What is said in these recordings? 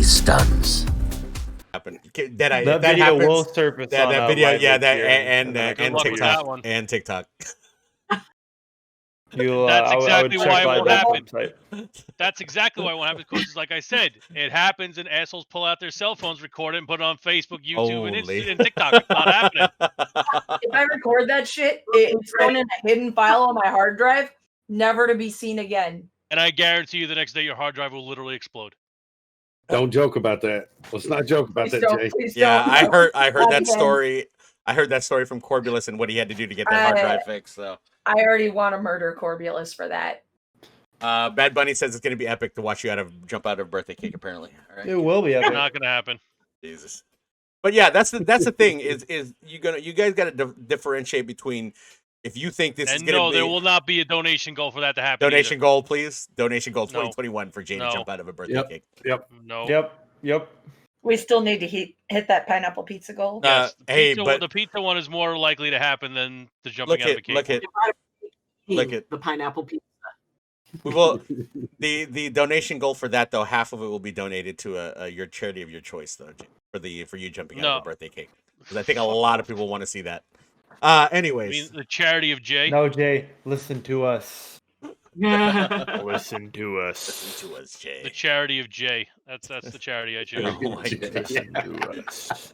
JayStunZ. That video will surface on that video, live that here and TikTok and TikTok. That's exactly why it won't happen. Website. That's exactly why it won't happen. Because, like I said, it happens, and assholes pull out their cell phones, record it, and put it on Facebook, YouTube, and TikTok. It's not happening. If I record that shit, it's going in a hidden file on my hard drive, never to be seen again. And I guarantee you, the next day, your hard drive will literally explode. Don't joke about that. Let's not joke about that, Jay. Yeah, I heard that story. I heard that story from Korbulas and what he had to do to get that hard drive fixed. So I already want to murder Korbulas for that. Bad Bunny says it's going to be epic to watch you jump out of a birthday cake. Apparently, all right. It will be epic. Not going to happen. Jesus. But yeah, that's the thing is you guys got to differentiate between if you think this is going to be. There will not be a donation goal for that to happen. Donation goal, please. Donation goal 2021 for Jay to jump out of a birthday cake. Yep. No. Yep. We still need to hit that pineapple pizza goal. Yes, but the pizza one is more likely to happen than the jumping out of a cake. Look at the pineapple pizza. We will. The donation goal for that though, half of it will be donated to your charity of your choice though, for you jumping out of a birthday cake, because I think a lot of people want to see that. Anyways, I mean, the charity of Jay. No, Jay, listen to us. Listen to us, Jay. The charity of Jay. That's the charity I choose. Listen to us.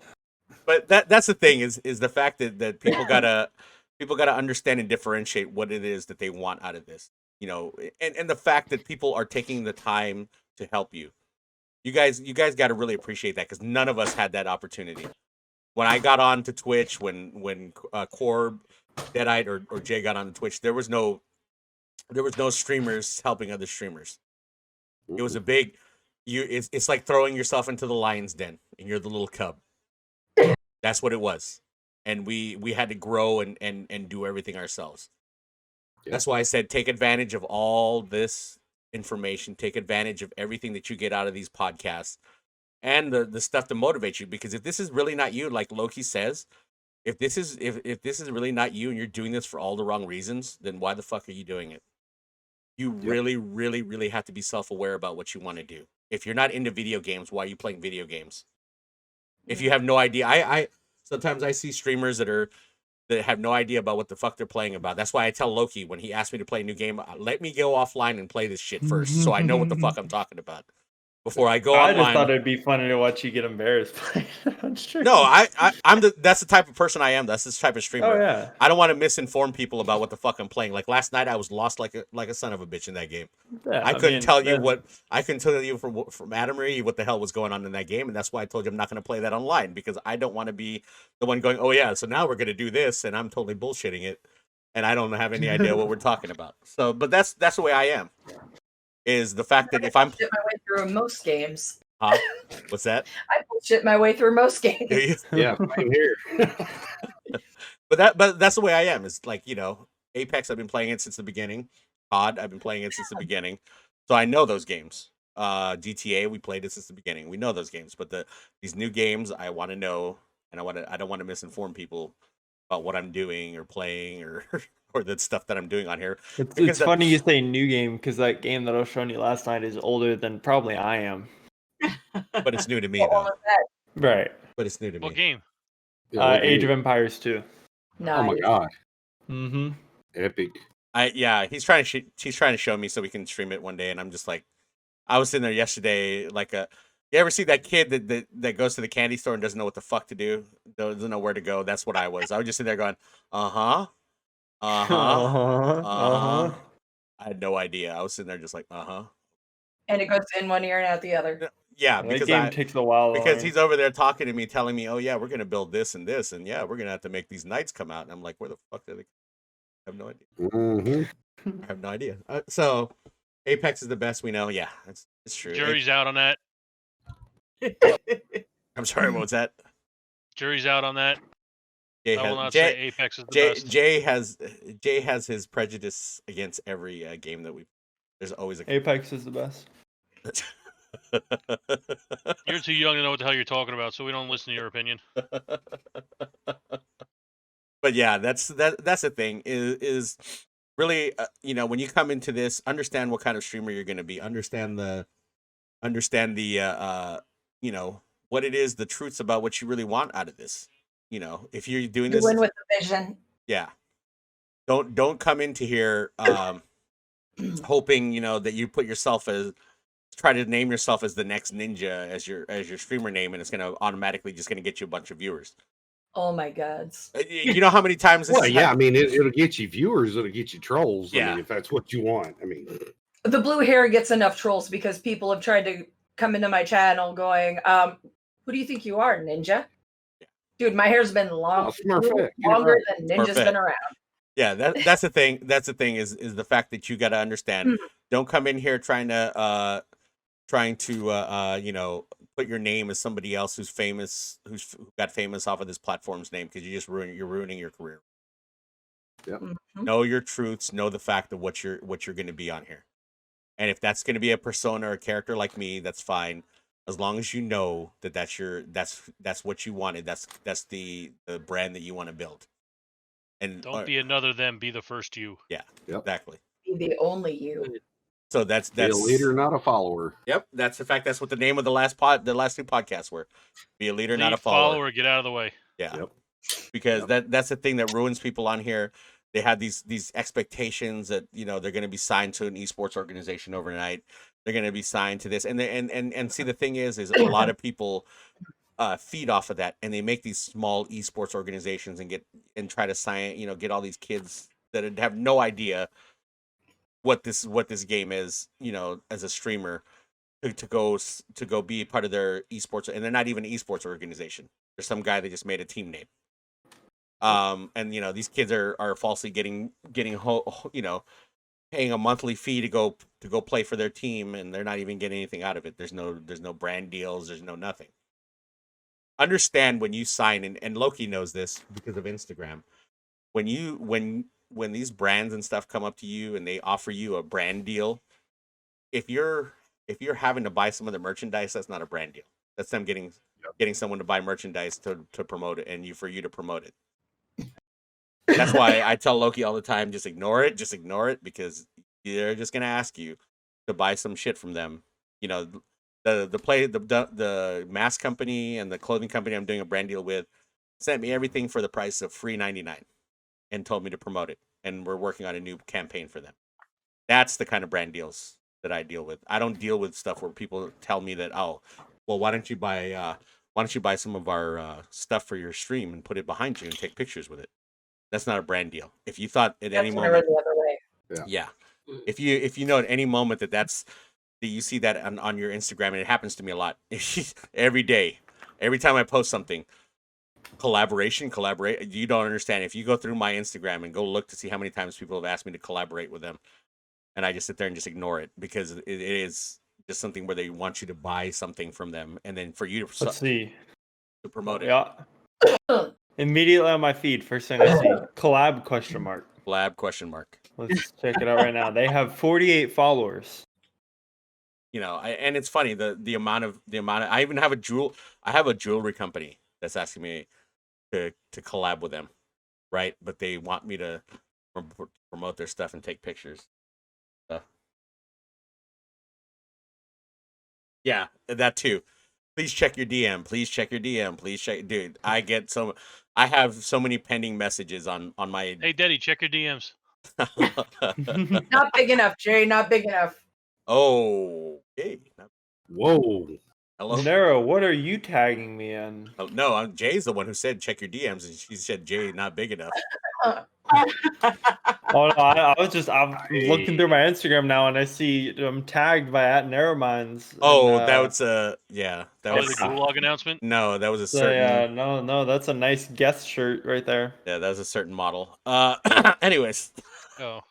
But that's the thing is the fact that people gotta understand and differentiate what it is that they want out of this, and the fact that people are taking the time to help you. You guys got to really appreciate that, because none of us had that opportunity. When I got on to Twitch, when Korb, Deadite, or Jay got on to Twitch, there was no streamers helping other streamers. It was a big it's like throwing yourself into the lion's den and you're the little cub. That's what it was. And we had to grow and do everything ourselves. Yeah. That's why I said take advantage of all this information, take advantage of everything that you get out of these podcasts and the stuff to motivate you, because if this is really not you, like Loki says, if this is really not you and you're doing this for all the wrong reasons, then why the fuck are you doing it? You really, really, really have to be self-aware about what you want to do. If you're not into video games, why are you playing video games? If you have no idea, I sometimes I see streamers that have no idea about what the fuck they're playing about. That's why I tell Loki when he asks me to play a new game, let me go offline and play this shit first, so I know what the fuck I'm talking about before I go online. I just thought it'd be funny to watch you get embarrassed playing on stream. No, that's the type of person I am. That's this type of streamer. Oh, yeah. I don't want to misinform people about what the fuck I'm playing. Like last night, I was lost like a son of a bitch in that game. Yeah, I couldn't tell you from Adam Marie what the hell was going on in that game, and that's why I told you I'm not going to play that online, because I don't want to be the one going, oh yeah, so now we're going to do this, and I'm totally bullshitting it, and I don't have any idea what we're talking about. So, but that's the way I am. Is the fact that if I'm bullshit my way through most games. Huh? What's that? I bullshit my way through most games. Yeah, I'm here. But that's the way I am. It's like, Apex, I've been playing it since the beginning. COD, I've been playing it since the beginning. So I know those games. GTA, we played it since the beginning. We know those games. But these new games, I want to know, and I don't want to misinform people about what I'm doing or playing or the stuff that I'm doing on here. It's funny you say new game, because that game that I was showing you last night is older than probably I am. But it's new to me, though. Right. But it's new to me. What game? Age of Empires 2. No. Oh my god. Mm-hmm. Epic. He's trying to show me so we can stream it one day, and I'm just like, I was sitting there yesterday, you ever see that kid that goes to the candy store and doesn't know what the fuck to do, doesn't know where to go? That's what I was. I was just sitting there going, I had no idea. I was sitting there just like, And it goes in one ear and out the other. Yeah, because that game takes a while. Because he's over there talking to me, telling me, oh yeah, we're gonna build this and this, and yeah, we're gonna have to make these knights come out. And I'm like, where the fuck are they? I have no idea. Mm-hmm. I have no idea. So Apex is the best we know. Yeah, it's true. Jury's out on that. I'm sorry, what was that? Jury's out on that. I will not say Apex is the best. Jay has his prejudice against every game that there's always a Apex is the best. You're too young to know what the hell you're talking about, so we don't listen to your opinion. But yeah, that's the thing is really when you come into this, understand what kind of streamer you're going to be. Understand the you know, what it is, the truths about what you really want out of this. You know, if you're doing You this, win with the vision. yeah, don't come into here hoping, you know, that you put yourself as try to name yourself as the next ninja as your streamer name, and it's gonna automatically just gonna get you a bunch of viewers. Oh my gods. You know how many times this Well, has yeah, I happened? mean, it'll get you viewers, it'll get you trolls. I Yeah. mean, if that's what you want. I mean, The blue hair gets enough trolls because people have tried to come into my channel going, who do you think you are, ninja? Dude, my hair's been longer than Ninja's been around. Yeah, that's the thing. That's the thing is the fact that you got to understand. Don't come in here trying to you know, put your name as somebody else who's famous, who got famous off of this platform's name, because you're ruining your career. Yep. Know your truths. Know the fact of what you're going to be on here, and if that's going to be a persona or a character like me, that's fine. As long as you know that that's what you wanted. That's the brand that you want to build. And don't be another them. Be the first you. Yeah, yep. Exactly. Be the only you. So that's be a leader, not a follower. Yep, that's the fact. That's what the name of the last two podcasts were. Be a leader, not a follower. Get out of the way. Yeah, yep. Because that's the thing that ruins people on here. They have these expectations that, you know, they're going to be signed to an esports organization overnight. They're going to be signed to this, and see, the thing is a lot of people feed off of that, and they make these small esports organizations and try to sign, you know, get all these kids that have no idea what this game is, you know, as a streamer, to go be part of their esports, and they're not even an esports organization. There's some guy that just made a team name. And you know, these kids are falsely getting you know, paying a monthly fee to go play for their team, and they're not even getting anything out of it. There's no brand deals, there's no nothing. Understand when you sign, and Loki knows this because of Instagram. When these brands and stuff come up to you and they offer you a brand deal, if you're having to buy some of the merchandise, that's not a brand deal. That's them getting someone to buy merchandise to promote it, and for you to promote it. That's why I tell Loki all the time, just ignore it, because they're just gonna ask you to buy some shit from them. You know, the mask company and the clothing company I'm doing a brand deal with sent me everything for the price of $3.99 and told me to promote it, and we're working on a new campaign for them. That's the kind of brand deals that I deal with. I don't deal with stuff where people tell me that, oh, well, why don't you buy some of our stuff for your stream and put it behind you and take pictures with it. That's not a brand deal. If you thought at any moment, the other way. Yeah. If you know at any moment that you see that on your Instagram, and it happens to me a lot every day, every time I post something, collaborate. You don't understand. If you go through my Instagram and go look to see how many times people have asked me to collaborate with them, and I just sit there and just ignore it, because it is just something where they want you to buy something from them, and then for you to promote it. Yeah. Immediately on my feed, first thing I see, collab ? Collab ? Let's check it out right now. They have 48 followers. You know, and it's funny the amount of I even have a jewelry company that's asking me to collab with them, right? But they want me to promote their stuff and take pictures. Yeah, that too. Please check your DM. Please check, dude. I have so many pending messages on my. Hey, Daddy, check your DMs. Not big enough, Jay. Not big enough. Oh, okay. Whoa. Hello, Nero, what are you tagging me in? Oh, no, Jay's the one who said check your DMs, and she said Jay not big enough. Oh no, I'm looking through my Instagram now, and I see I'm tagged by @Narrowminds. Oh, and, that was a That was was the Gulag announcement. No, that was a so, certain. yeah, no, that's a nice guest shirt right there. Yeah, that was a certain model. Anyways, Oh,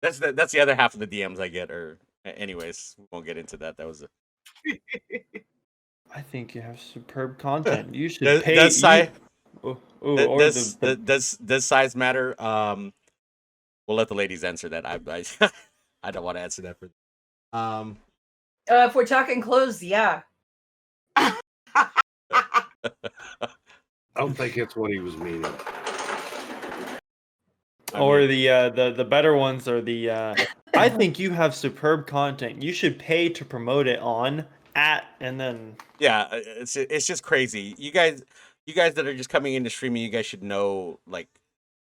that's the other half of the DMs I get. Or anyways, we won't get into that. That was a. I think you have superb content. You should Does- pay. does si- Does size matter? We'll let the ladies answer that. I I don't want to answer that for. If we're talking clothes, yeah. I don't think that's what he was meaning. Or the better ones are the. I think you have superb content. You should pay to promote it on and then yeah, it's just crazy. You guys that are just coming into streaming, you guys should know like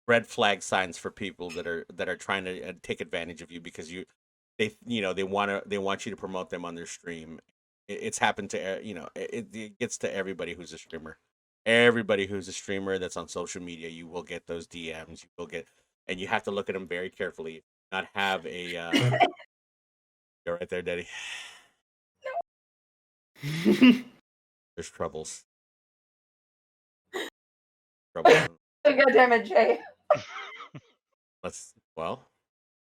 red flag signs for people that are trying to take advantage of you because they want you to promote them on their stream. It's happened to it gets to everybody who's a streamer. Everybody who's a streamer that's on social media, you will get those DMs. You will get, and you have to look at them very carefully. Not have a you're right there, Daddy. There's troubles. God damn it, Jay.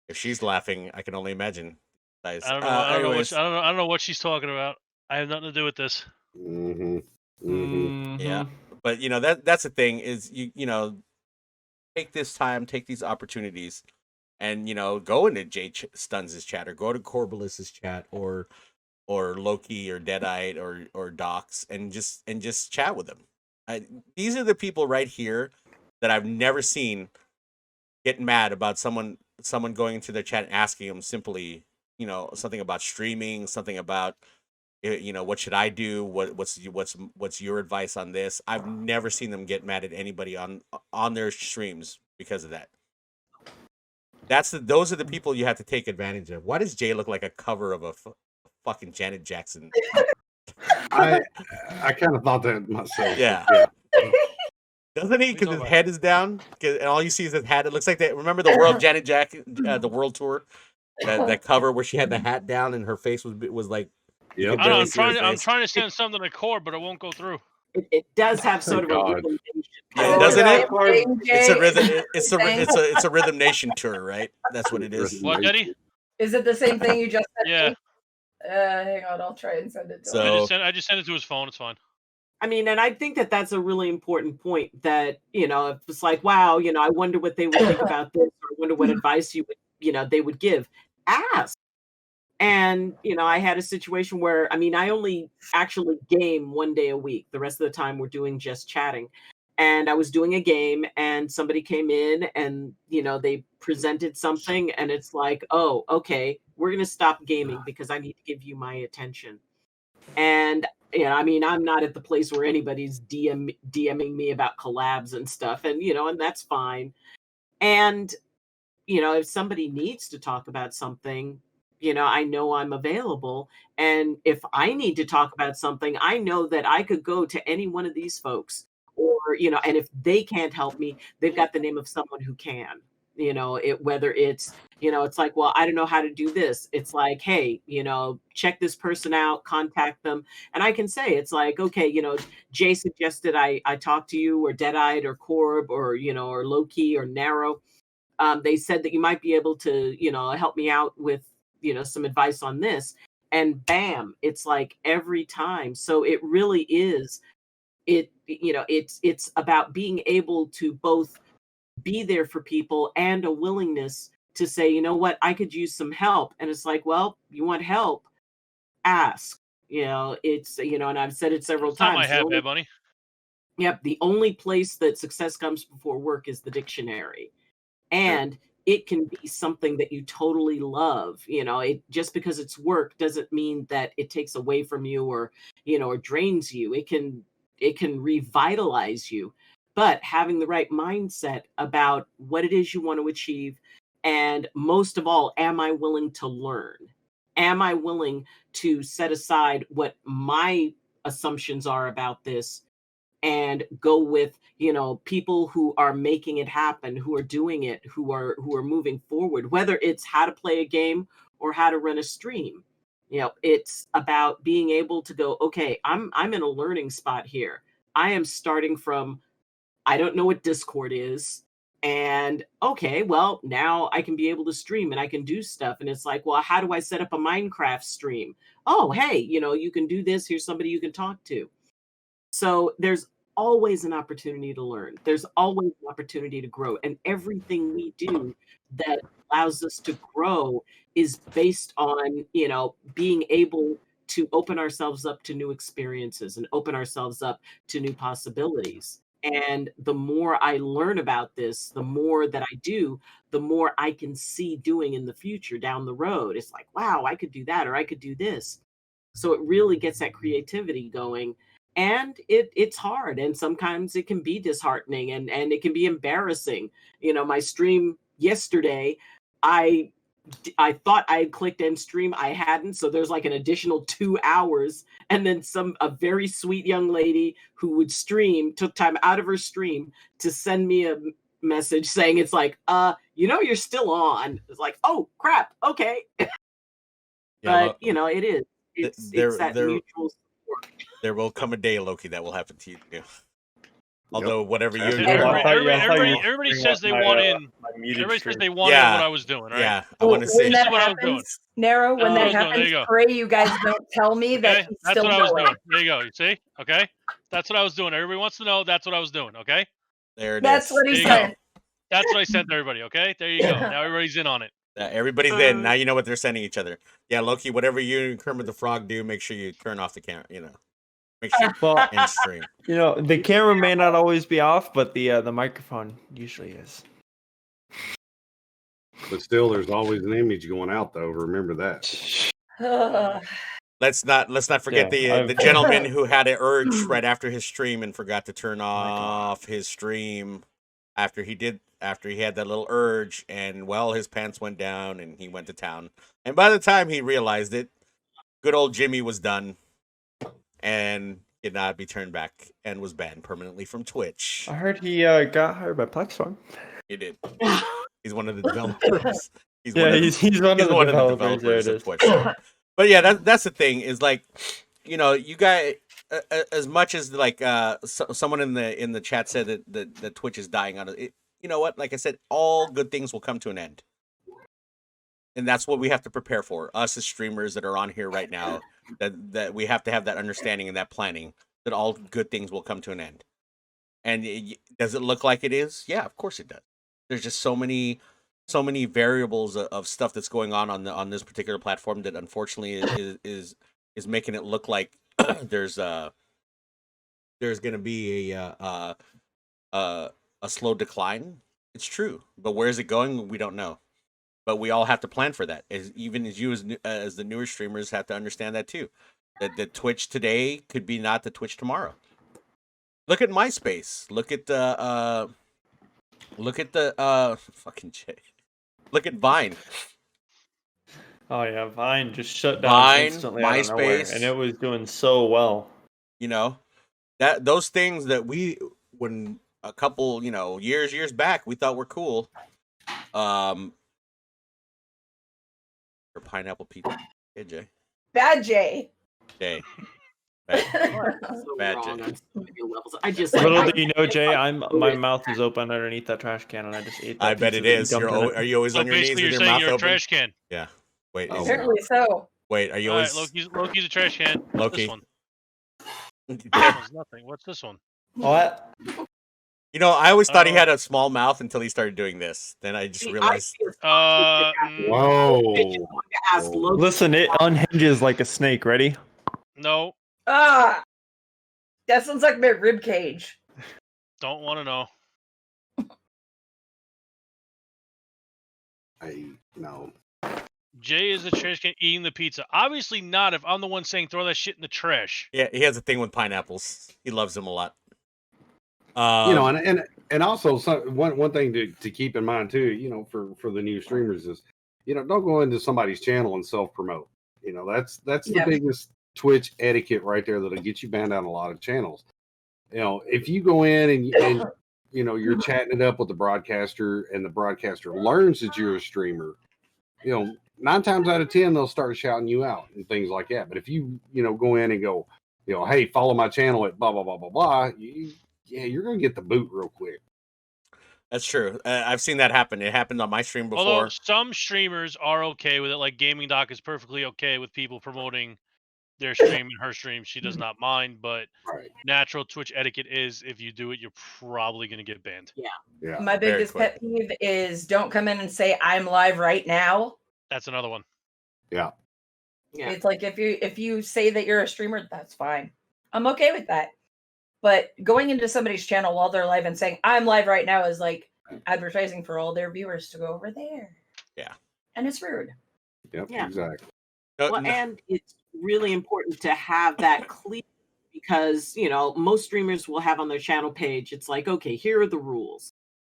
If she's laughing, I can only imagine. Guys, I don't know what she's talking about. I have nothing to do with this. Yeah, but that's the thing is take this time, take these opportunities, and go into JayStunZ's chat or go to Korbulas' chat or Loki or Deadite or Docs and just chat with them. These are the people right here that I've never seen get mad about someone going into their chat and asking them simply, something about streaming, something about, what should I do? What's your advice on this? I've never seen them get mad at anybody on their streams because of that. Those are the people you have to take advantage of. Why does Jay look like a cover of a fucking Janet Jackson? I kind of thought that myself. Yeah. Doesn't he? Because his head is down, and all you see is his hat. It looks like that. Remember the World Janet Jackson, the World Tour, that cover where she had the hat down and her face was like. Yeah, I'm trying to send something to Cord, but it won't go through. It does have sort of a rhythm nation. Yeah, doesn't it? It's a rhythm. It's a Rhythm Nation tour, right? That's what it is. What, Daddy? Is it the same thing you just said? Yeah. Hang on, I'll try and send it to him. I just sent it to his phone. It's fine. I mean, and I think that that's a really important point that, if it's like, wow, I wonder what they would think about this, or I wonder what advice they would give. Ask. And, I had a situation where, I only actually game 1 day a week. The rest of the time we're doing just chatting. And I was doing a game and somebody came in and, they presented something and it's like, oh, okay, we're going to stop gaming because I need to give you my attention. And, I'm not at the place where anybody's DMing me about collabs and stuff. And, and that's fine. And, if somebody needs to talk about something, I know I'm available. And if I need to talk about something, I know that I could go to any one of these folks or, and if they can't help me, they've got the name of someone who can, whether it's, it's like, well, I don't know how to do this. It's like, hey, check this person out, contact them. And I can say, it's like, okay, Jay suggested I talk to you or Deadite or Korb or, or Loki or Narrow. They said that you might be able to, help me out with, some advice on this, and bam, it's like every time. So it really is, it's about being able to both be there for people and a willingness to say, you know what, I could use some help. And it's like, well, you want help, ask, it's, and I've said it several times. I have, Bad Bunny. Yep. The only place that success comes before work is the dictionary. And it can be something that you totally love. It just because it's work doesn't mean that it takes away from you or, or drains you. It can revitalize you, but having the right mindset about what it is you want to achieve. And most of all, am I willing to learn? Am I willing to set aside what my assumptions are about this and go with, people who are making it happen, who are doing it, who are moving forward, whether it's how to play a game or how to run a stream. It's about being able to go, okay, I'm in a learning spot here. I am starting from, I don't know what Discord is. And okay, well, now I can be able to stream and I can do stuff. And it's like, well, how do I set up a Minecraft stream? Oh, hey, you can do this. Here's somebody you can talk to. So there's always an opportunity to learn. There's always an opportunity to grow. And everything we do that allows us to grow is based on, being able to open ourselves up to new experiences and open ourselves up to new possibilities. And the more I learn about this, the more that I do, the more I can see doing in the future down the road. It's like, wow, I could do that or I could do this. So it really gets that creativity going. And it's hard, and sometimes it can be disheartening, and it can be embarrassing. You know, my stream yesterday, I thought I had clicked end stream. I hadn't, so there's like an additional 2 hours. And then a very sweet young lady who would stream took time out of her stream to send me a message saying it's like, you're still on. It's like, oh crap, okay. But you know, it is. It's that mutual support. There will come a day, Loki, that will happen to you. Although whatever you everybody says they want in. Everybody says they want in what I was doing, right? Yeah, I want to see. When that happens, Narrow, when that happens, pray you guys don't tell me that he's that's still what I was going. doing. There you go. You see? Okay. That's what I was doing. Everybody wants to know that's what I was doing. Okay. There it That's is. what he said. That's what I sent to everybody. Okay. There you go. Now everybody's in on it. Everybody's in. Now you know what they're sending each other. Yeah, Loki, whatever you and Kermit the Frog do, make sure you turn off the camera. You know. Make sure well, end stream. You know, the camera may not always be off, but the microphone usually is. But still, there's always an image going out, though. Remember that. Let's not forget the gentleman who had an urge right after his stream and forgot to turn off his stream after he had that little urge, and well, his pants went down and he went to town. And by the time he realized it, good old Jimmy was done. And could not be turned back and was banned permanently from Twitch. I heard he got hired by Plexfarm. He did. He's one of the developers. He's one of the developers of Twitch. But yeah, that's the thing is like, you know, you guys, as much as like someone in the chat said that Twitch is dying out of it. You know what? Like I said, all good things will come to an end. And that's what we have to prepare for. Us as streamers that are on here right now, that we have to have that understanding and that planning that all good things will come to an end. And does it look like it is? Yeah, of course it does. There's just so many variables of stuff that's going on this particular platform that unfortunately is making it look like there's going to be a slow decline. It's true, but where is it going? We don't know. But we all have to plan for that. Even as you, as the newer streamers, have to understand that too. That the Twitch today could be not the Twitch tomorrow. Look at MySpace. Look at the fucking Jay. Look at Vine. Oh yeah, Vine just shut down Vine, instantly out of nowhere, MySpace, and it was doing so well. You know, those things that when a couple years back we thought were cool. Pineapple pizza. Hey, Jay. Bad Jay. Jay. Bad Jay. I just little do you know, Jay, my mouth is open underneath that trash can, and I just ate that. I bet it is. Are you always on your knees with your mouth open? You're a trash can. Yeah. Wait. Apparently so. Wait, are you always? Loki's a trash can. Loki. This one. That nothing. What's this one? What? You know, I always thought he had a small mouth until he started doing this. Then I just realized. Whoa. Listen, it unhinges like a snake. Ready? No. That sounds like my rib cage. Don't want to know. No. Jay is a trash can eating the pizza. Obviously not if I'm the one saying throw that shit in the trash. Yeah, he has a thing with pineapples. He loves them a lot. And also one thing to keep in mind too, you know, for the new streamers is, you know, don't go into somebody's channel and self promote. You know, that's the biggest Twitch etiquette right there that'll get you banned on a lot of channels. You know, if you go in and you know you're chatting it up with the broadcaster and the broadcaster learns that you're a streamer, you know, 9 times out of 10 they'll start shouting you out and things like that. But if you go in and go, you know, hey, follow my channel at blah blah blah blah blah, you're gonna get the boot real quick. That's true. I've seen that happen. It happened on my stream before. Although some streamers are okay with it, like Gaming Doc is perfectly okay with people promoting their stream and her stream. She does not mind, but natural Twitch etiquette is if you do it, you're probably going to get banned. Yeah. My biggest pet peeve is don't come in and say I'm live right now. That's another one. Yeah. It's like if you say that you're a streamer, that's fine. I'm okay with that. But going into somebody's channel while they're live and saying I'm live right now is like advertising for all their viewers to go over there. Yeah. And it's rude. Yep, exactly. Well, and it's really important to have that clear because, you know, most streamers will have on their channel page, it's like, okay, here are the rules.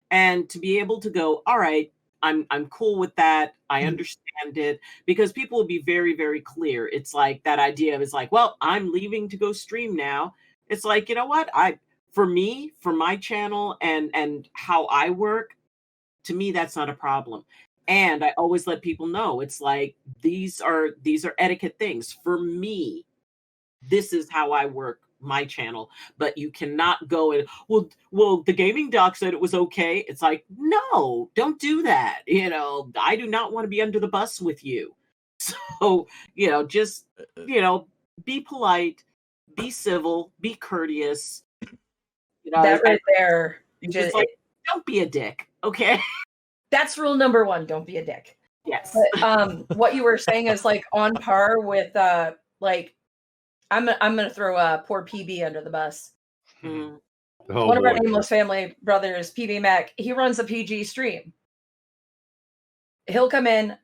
And to be able to go, all right, I'm cool with that. I understand it because people will be very, very clear. It's like that idea of it's like, well, I'm leaving to go stream now. It's like, you know what? For me, for my channel and how I work, to me, that's not a problem. And I always let people know it's like these are etiquette things. For me, this is how I work my channel, but you cannot go and well the gaming doc said it was okay. It's like, no, don't do that. You know, I do not want to be under the bus with you. So, you know, just, you know, be polite, be civil, be courteous. You know, that right there, just like, don't be a dick, okay? That's rule number 1. Don't be a dick. Yes. But what you were saying is like on par with like I'm gonna throw poor PB under the bus. Mm. Oh, One of our boy. nameless family brothers, PB Mac, he runs a PG stream. He'll come in,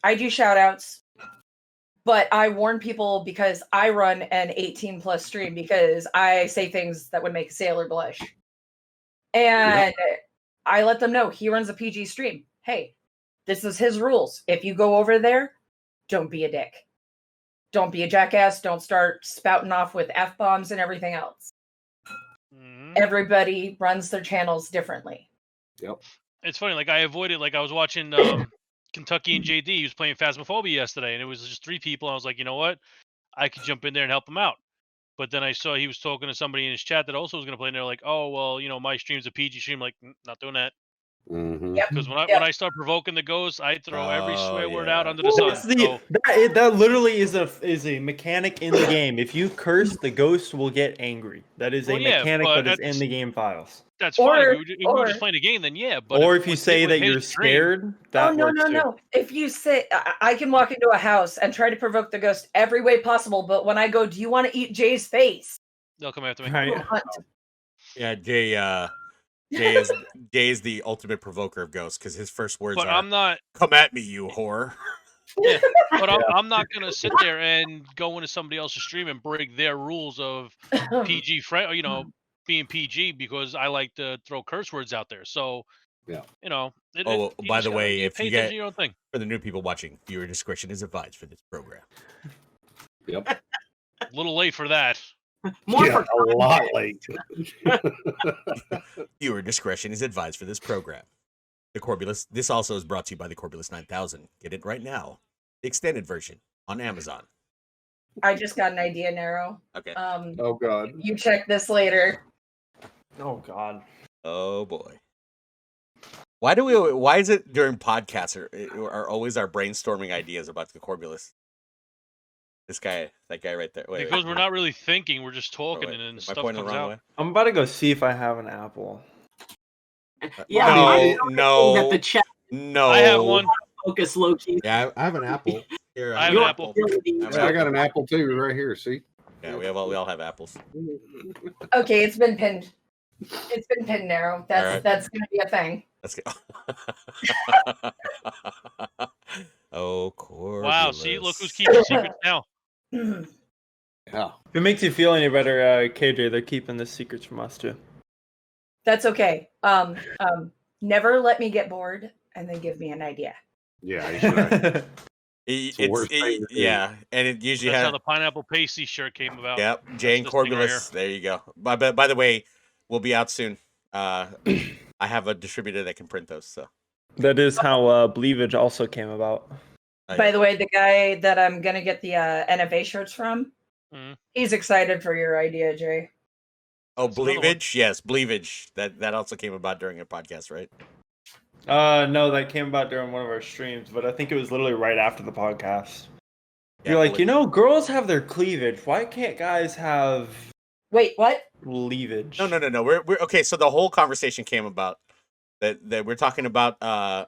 I do shout outs, but I warn people because I run an 18 plus stream because I say things that would make a sailor blush. And I let them know he runs a PG stream. Hey, this is his rules. If you go over there, don't be a dick. Don't be a jackass. Don't start spouting off with F-bombs and everything else. Everybody runs their channels differently. Yep. It's funny, like I avoided, like I was watching Kentucky and JD. He was playing Phasmophobia yesterday, and it was just 3 people. And I was like, you know what? I could jump in there and help him out. But then I saw he was talking to somebody in his chat that also was going to play, and they're like, oh, well, you know, my stream's a PG stream. Like, not doing that. Because when I start provoking the ghosts, I throw every swear word out under the sun. That literally is a mechanic in the game. If you curse, the ghost will get angry. That is a mechanic that is in the game files. That's fine. If we were just playing a game, then yeah. But or if you say that you're scared, that works too. No. If you say, I can walk into a house and try to provoke the ghost every way possible, but when I go, do you want to eat Jay's face? They'll come after me. Right. Yeah, Jay is the ultimate provoker of ghosts because his first words are, I'm not. Come at me, you whore. Yeah, but I'm not gonna sit there and go into somebody else's stream and break their rules of PG, you know, being PG because I like to throw curse words out there. So, you know. By the way, if you get your own thing. For the new people watching, viewer discretion is advised for this program. Yep. A little late for that. A lot late. Viewer discretion is advised for this program. The Korbulas. This also is brought to you by the Korbulas 9000. Get it right now. The extended version on Amazon. I just got an idea, Narrow. Okay. Oh God. You check this later. Oh God. Oh boy. Why is it during podcasts are always our brainstorming ideas about the Korbulas? That guy right there. Because we're not really thinking, we're just talking, and then stuff comes out. Way? I'm about to go see if I have an apple. Yeah. No. That the chat. No. I have one. Focus, Loki. Yeah, I have an apple. Here, I have an apple. I got an apple too, right here. See? Yeah, we all have apples. Okay, it's been pinned. It's been pinned, Narrow. That's gonna be a thing. Let's go. Oh, Korbulas. Wow, see, look who's keeping secrets now. Yeah. If it makes you feel any better, KJ, they're keeping the secrets from us too. That's okay. Never let me get bored and then give me an idea. Yeah, you should. Yeah, and it usually That's has how the pineapple pasty shirt came about. Yep, Jay and Korbulas. Right there you go. By the way, we'll be out soon. I have a distributor that can print those. So that is how Bleavage also came about. By the way, the guy that I'm gonna get the NFA shirts from, he's excited for your idea, Jay. Oh, Bleavage? Yes, Bleavage. That also came about during a podcast, right? No, that came about during one of our streams, but I think it was literally right after the podcast. Yeah, you're like, you know, girls have their cleavage. Why can't guys have? Wait, what? Leavage. No. We're okay. So the whole conversation came about that we're talking about the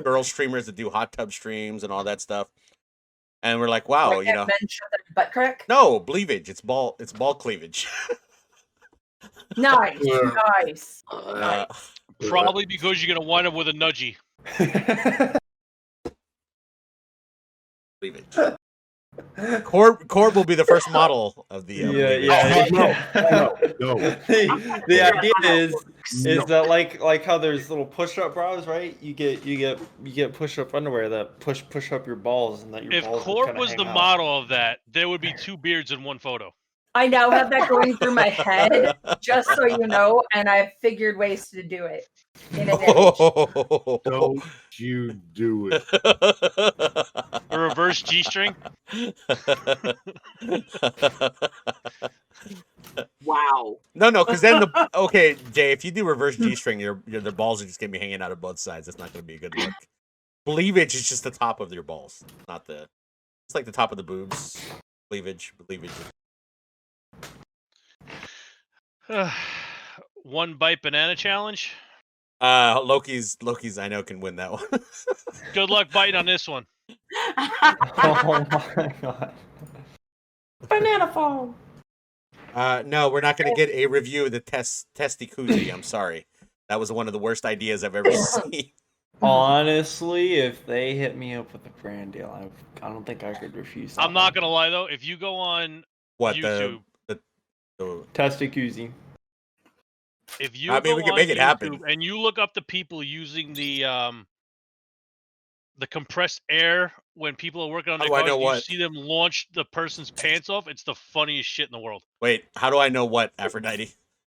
girl streamers that do hot tub streams and all that stuff, and we're like, wow, you know, men shove their butt crack? No, bleavage. It's ball cleavage. Nice. Probably because you're gonna wind up with a nudgie. cleavage. Corb will be the first model of the. No. The idea is that like how there's little push-up bras, right? You get push-up underwear that push up your balls, and that your If balls Corb kinda was hang the out. model of that, there would be 2 beards in one photo. I now have that going through my head, just so you know, and I've figured ways to do it in an image. Don't you do it. A reverse G-string. Wow. No, because then Jay, if you do reverse G-string, the balls are just gonna be hanging out of both sides. That's not gonna be a good look. Cleavage is just the top of your balls, not the. It's like the top of the boobs. Cleavage. One bite banana challenge. Loki's I know can win that one. Good luck biting on this one. Oh my god. Banana phone. No, we're not going to get a review of the testy koozie. I'm sorry. That was one of the worst ideas I've ever seen. Honestly, if they hit me up with a brand deal, I don't think I could refuse that. I'm not gonna lie though. If you go on YouTube, the testy koozie. If you we can make it happen. And you look up the people using the compressed air when people are working on their cars, you see them launch the person's pants off. It's the funniest shit in the world. Wait, how do I know what, Aphrodite?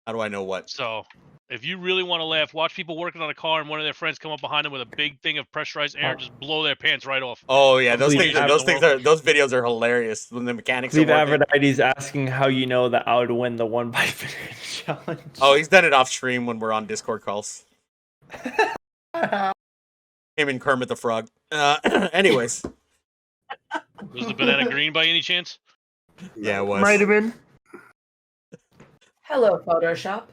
How do I know what? So, if you really want to laugh, watch people working on a car and one of their friends come up behind them with a big thing of pressurized air and just blow their pants right off. Oh yeah, those videos are hilarious when the mechanics. Steve Aphrodite's asking how you know that I would win the 1 bite banana challenge. Oh, he's done it off stream when we're on Discord calls. Him and Kermit the Frog. Anyways. Was the banana green by any chance? Yeah, it was. Might have been. Hello, Photoshop.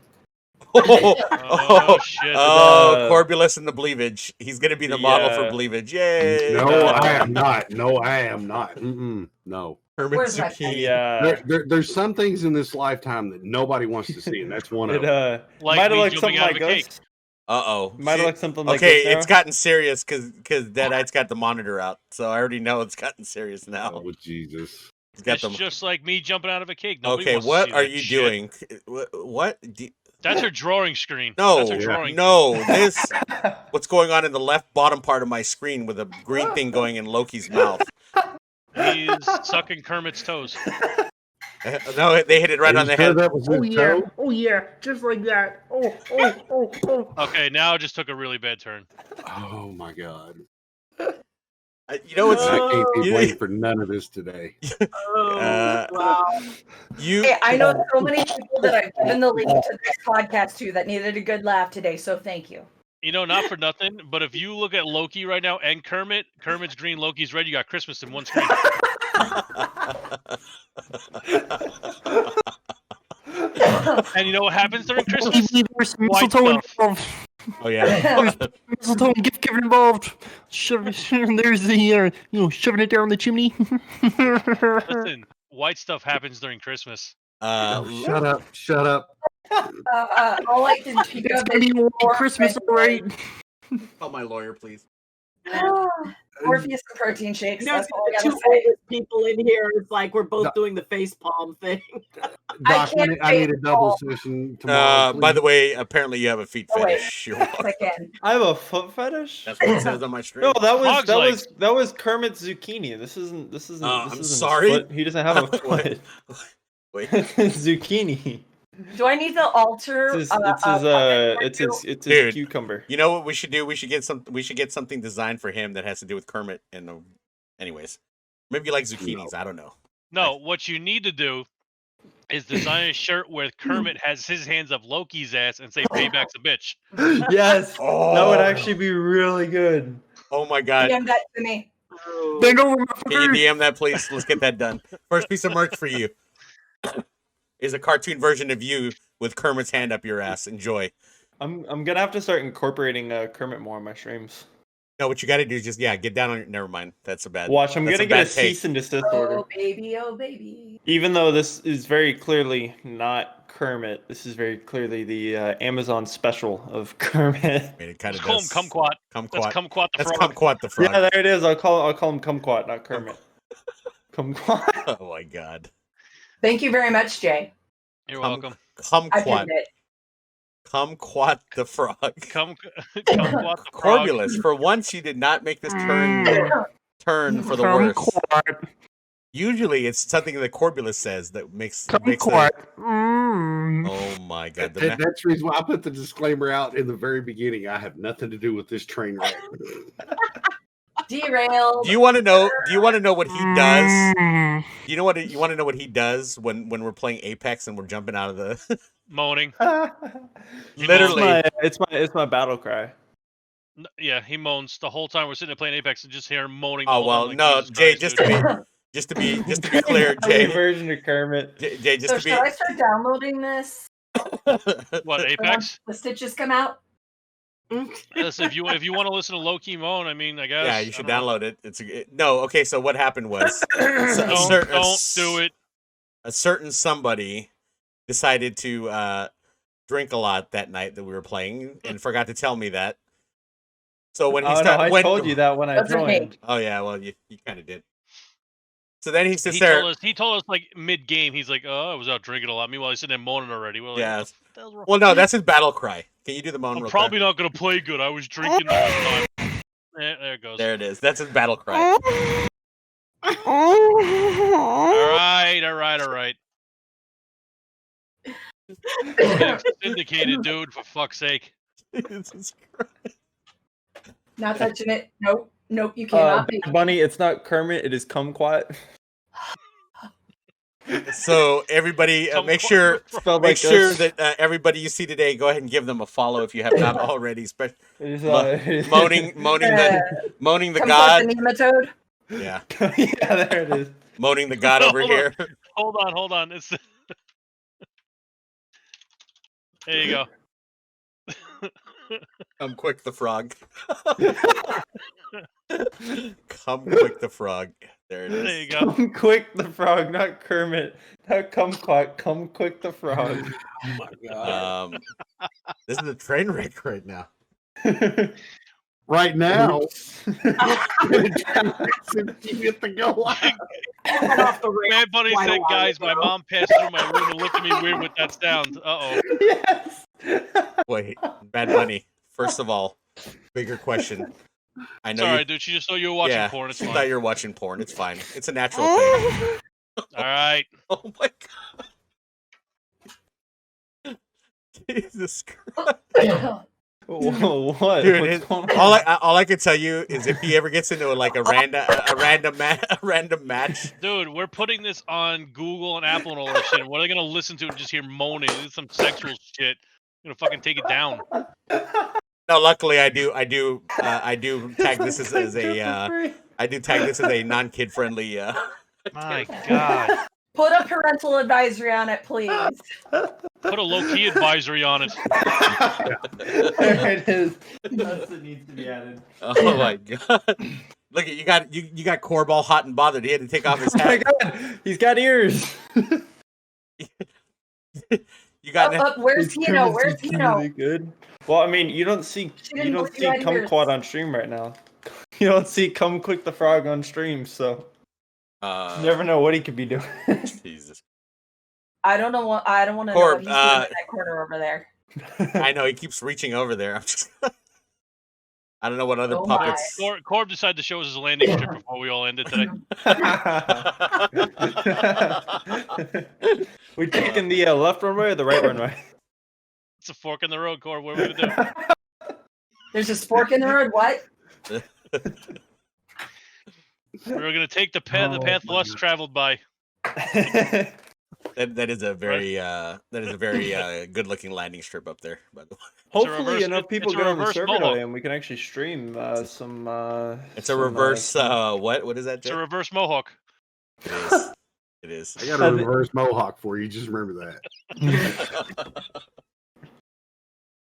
Oh, shit. Korbulas in the Bleavage. He's going to be the model for Bleavage. Yay! No, I am not. No. Where's my pen? There's some things in this lifetime that nobody wants to see, and that's one of them. Like might have me looked jumping something out like of a cake. this. Uh-oh. Might have looked something like this. Okay, it's gotten serious because Deaditeg's got the monitor out, so I already know it's gotten serious now. Oh, Jesus. It's just like me jumping out of a cake. Nobody wants what to see are that you shit. doing? What? That's her drawing screen. No, That's her drawing this. What's going on in the left bottom part of my screen with a green thing going in Loki's mouth? He's sucking Kermit's toes. No, they hit it right on the head. Oh yeah, just like that. Oh. Okay, now it just took a really bad turn. Oh my God. You know what's I can't be waiting for none of this today. Wow. Hey, I know so many people that I've given the link to this podcast to that needed a good laugh today, so thank you. You know, not for nothing, but if you look at Loki right now and Kermit's green, Loki's red, you got Christmas in one screen. And you know what happens during Christmas? There's mistletoe involved. Oh yeah. Mistletoe and gift giving involved. There's the shoving it down the chimney. Listen, white stuff happens during Christmas. Shut up. All I can think of is Christmas, right? Call my lawyer, please. Morpheus and protein shakes. There's That's all I two gotta say. oldest people in here. It's like we're both doing the face palm thing. Doc, I need a double session tomorrow. By the way, apparently you have a feet Oh, wait. fetish. I have a foot fetish? That's what it says on my stream. No, that was Kermit's zucchini. This isn't I'm sorry. His foot. He doesn't have a foot. Wait. Zucchini. Do I need to alter? It's his cucumber. You know what we should do? We should get something designed for him that has to do with Kermit. And anyways, maybe you like zucchinis. I don't know. No, what you need to do is design a shirt where Kermit has his hands up Loki's ass and say "Payback's a bitch." Yes, that would actually be really good. Oh my God! DM that to me. Bend over, Can you DM that, please? Let's get that done. First piece of merch for you is a cartoon version of you with Kermit's hand up your ass. Enjoy. I'm gonna have to start incorporating Kermit more on my streams. No, what you got to do is just get down on. Never mind. That's a bad. Watch, I'm that's gonna get a take. cease and desist order. Oh baby. Even though this is very clearly not Kermit, this is very clearly the Amazon special of Kermit. I mean, it kind of call him Kumquat. Kumquat. That's Kumquat the That's frog. Kumquat the frog. Yeah, there it is. I'll call him Kumquat, not Kermit. Kumquat. Oh my god. Thank you very much, Jay. You're welcome. I Kumquat. pinned it. Kumquat the frog. Kumquat the frog. Korbulus. For once, you did not make this turn for the worse. Usually, it's something that Korbulus says that makes the, Oh my god! That's the reason why I put the disclaimer out in the very beginning. I have nothing to do with this train wreck. Derailed. Do you want to know? Do you want to know what he does? You want to know what he does when we're playing Apex and we're jumping out of the Moaning. Literally, it's my battle cry. Yeah, he moans the whole time we're sitting there playing Apex and just hear him moaning. Oh well, no, Jay. Just to be clear, Jay. Version of Kermit. Jay, just So to be. should I start downloading this? What, Apex? The stitches come out. Listen, if you want to listen to low key moan, I mean, I guess. Yeah, you should download it. No, okay. So what happened was, don't do it. A certain somebody decided to drink a lot that night that we were playing and forgot to tell me that. So when he started, I told you that when I joined. Oh yeah, well you kind of did. So then he sits He there. He told us like mid game. He's like, "Oh, I was out drinking a lot." Meanwhile, he's sitting there moaning already. We're like, Yeah. "What the hell's wrong?" Well, no, that's his battle cry. Can you do the moan? I'm real probably quick? not gonna play good. I was drinking the whole time. There it goes. There it is. That's his battle cry. All right. Getting syndicated, dude. For fuck's sake. Jesus Christ. Not touching it. Nope, you cannot. Bunny, it's not Kermit. It is Kumquat. So everybody, make sure that everybody you see today, go ahead and give them a follow if you have not already. Moaning the god. The nematode. Yeah. Yeah, there it is. Moaning the god over here. Hold on. It's there you go. Come quick, the frog. Come quick, the frog. There it is. There you go. Come quick, the frog, not Kermit. Not Kumquat. Come quick, the frog. Oh my god. This is a train wreck right now. Right now, you get to go off the rails. Bad Bunny said, "Guys, my mom passed through my room and looked at me weird with that sound." Yes. Wait, Bad Bunny. First of all, bigger question. I know. Sorry, dude. She just thought you were watching porn. It's she fine. thought you were watching porn. It's fine. It's a natural thing. All right. Oh my god. Jesus Christ. Whoa, what? Dude, all I can tell you is if he ever gets into a random match. Dude, we're putting this on Google and Apple and all that shit. What are they gonna listen to and just hear moaning? This is some sexual shit. I'm gonna fucking take it down. No, luckily I do tag this as a non-kid friendly. My God. Put a parental advisory on it, please. Put a low-key advisory on it. There it is. That's what needs to be added. Oh my god! Look at you got Corball hot and bothered. He had to take off his hat. Oh my god, he's got ears. You got. Where's Tino? Where's Tino? Really good. Well, I mean, you don't see Kumquat on stream right now. You don't see Come Quick the Frog on stream, so you never know what he could be doing. Jesus. I don't know what. I don't want to know what he's doing in that corner over there. I know he keeps reaching over there. I don't know what other puppets. Corb decided to show us his landing strip before we all ended today. We taking the left runway or the right runway? It's a fork in the road, Corb. What are we gonna do? There's a fork in the road. What? We're gonna take the path less traveled by. That is a very good looking landing strip up there, by the way. Hopefully enough people get on the server today and we can actually stream some It's a reverse what is that, Jay? It's a reverse mohawk. It is. I got a reverse mohawk for you, just remember that.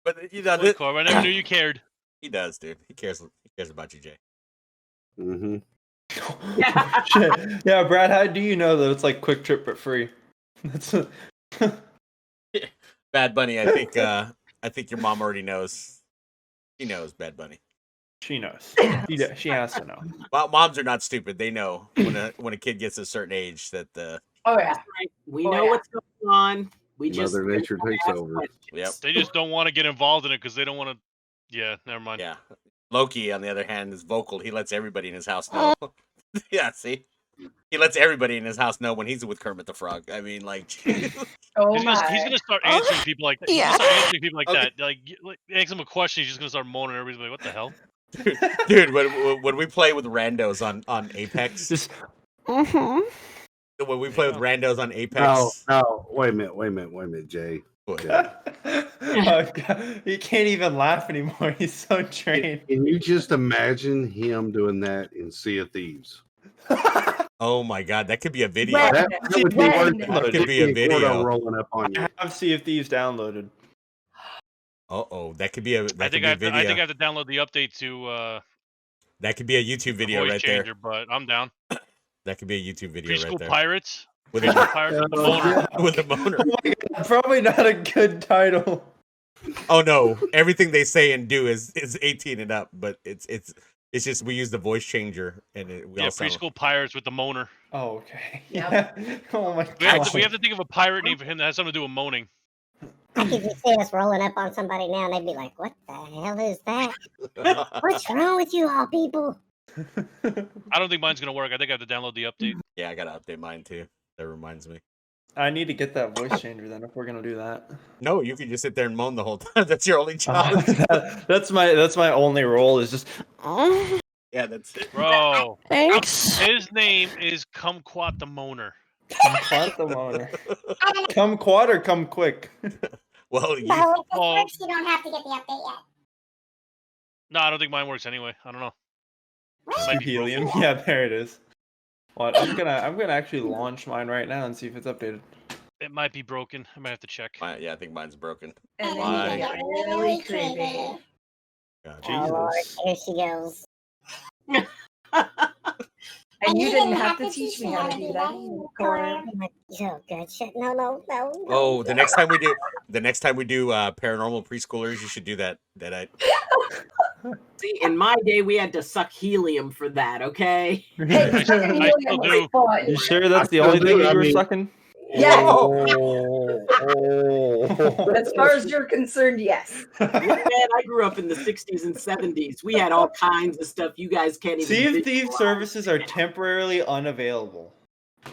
But you know, Corb, I never knew you cared. He does, dude. He cares Cares about you, Jay. Mm-hmm. Shit. Yeah, Brad, how do you know that it's like Quick Trip but free? That's Bad Bunny, I think your mom already knows. She knows Bad Bunny. She knows. She has to know. Well, moms are not stupid. They know when a kid gets a certain age that the. Oh yeah. Right. We know what's going on. We just Mother Nature takes over. questions. Yep. They just don't want to get involved in it because they don't want to. Yeah, never mind. Yeah. Loki, on the other hand, is vocal. He lets everybody in his house know. Yeah, see? He lets everybody in his house know when he's with Kermit the Frog. I mean, like... Oh he's gonna start answering people like that. Yeah. He's gonna start answering people like that. Like, ask him a question, he's just gonna start moaning. Everybody's like, "What the hell?" Dude, when we play with randos on Apex... Just, When we play with randos on Apex... No, wait a minute, Jay. Oh, God. He can't even laugh anymore. He's so trained. Can you just imagine him doing that in Sea of Thieves? Oh my God, that could be a video. When? That would be worth it. That could be a video. rolling up on you. I have Sea of Thieves downloaded. Uh-oh, that could be a I think I have to download the update to That could be a YouTube video voice right changer, there. but I'm down. That could be a YouTube video Preschool right there. Pirates. With Preschool a, Pirates with the moaner. with a moaner. Oh my God, probably not a good title. Oh no! Everything they say and do is 18 and up, but it's just we use the voice changer and we all sound... Preschool Pirates with the moaner. Oh, okay. Yep. Yeah. Oh my We have, God. to, we have to think of a pirate name for him that has something to do with moaning. I could just see us rolling up on somebody now, and they'd be like, "What the hell is that? What's wrong with you all people?" I don't think mine's gonna work. I think I have to download the update. Yeah, I gotta update mine too. That reminds me. I need to get that voice changer then if we're gonna do that. No, you can just sit there and moan the whole time. That's your only job. That's my only role is just. Yeah, that's it. Bro, thanks. his name is Kumquat the Moaner. Come quad the motor. Come quad or come quick. Well, you, So if this Well- works, you don't have to get the update yet. No, I don't think mine works anyway. I don't know. Might be Helium. broken. Yeah, there it is. What? I'm gonna actually launch mine right now and see if it's updated. It might be broken. I might have to check. yeah, I think mine's broken. And then Why? you get really creepy. God, Oh Lord, Jesus. here she goes. And you didn't have to teach me how to do that, Cora. Oh, good shit. No. Oh, the next time we do paranormal preschoolers, you should do that. See, in my day, we had to suck helium for that. Okay. Hey, I still do. You sure that's the only thing you were sucking? Yes. Oh. As far as you're concerned, yes. Man, I grew up in the 60s and 70s. We had all kinds of stuff you guys can't even Sea of Thieves visualize. services are temporarily unavailable.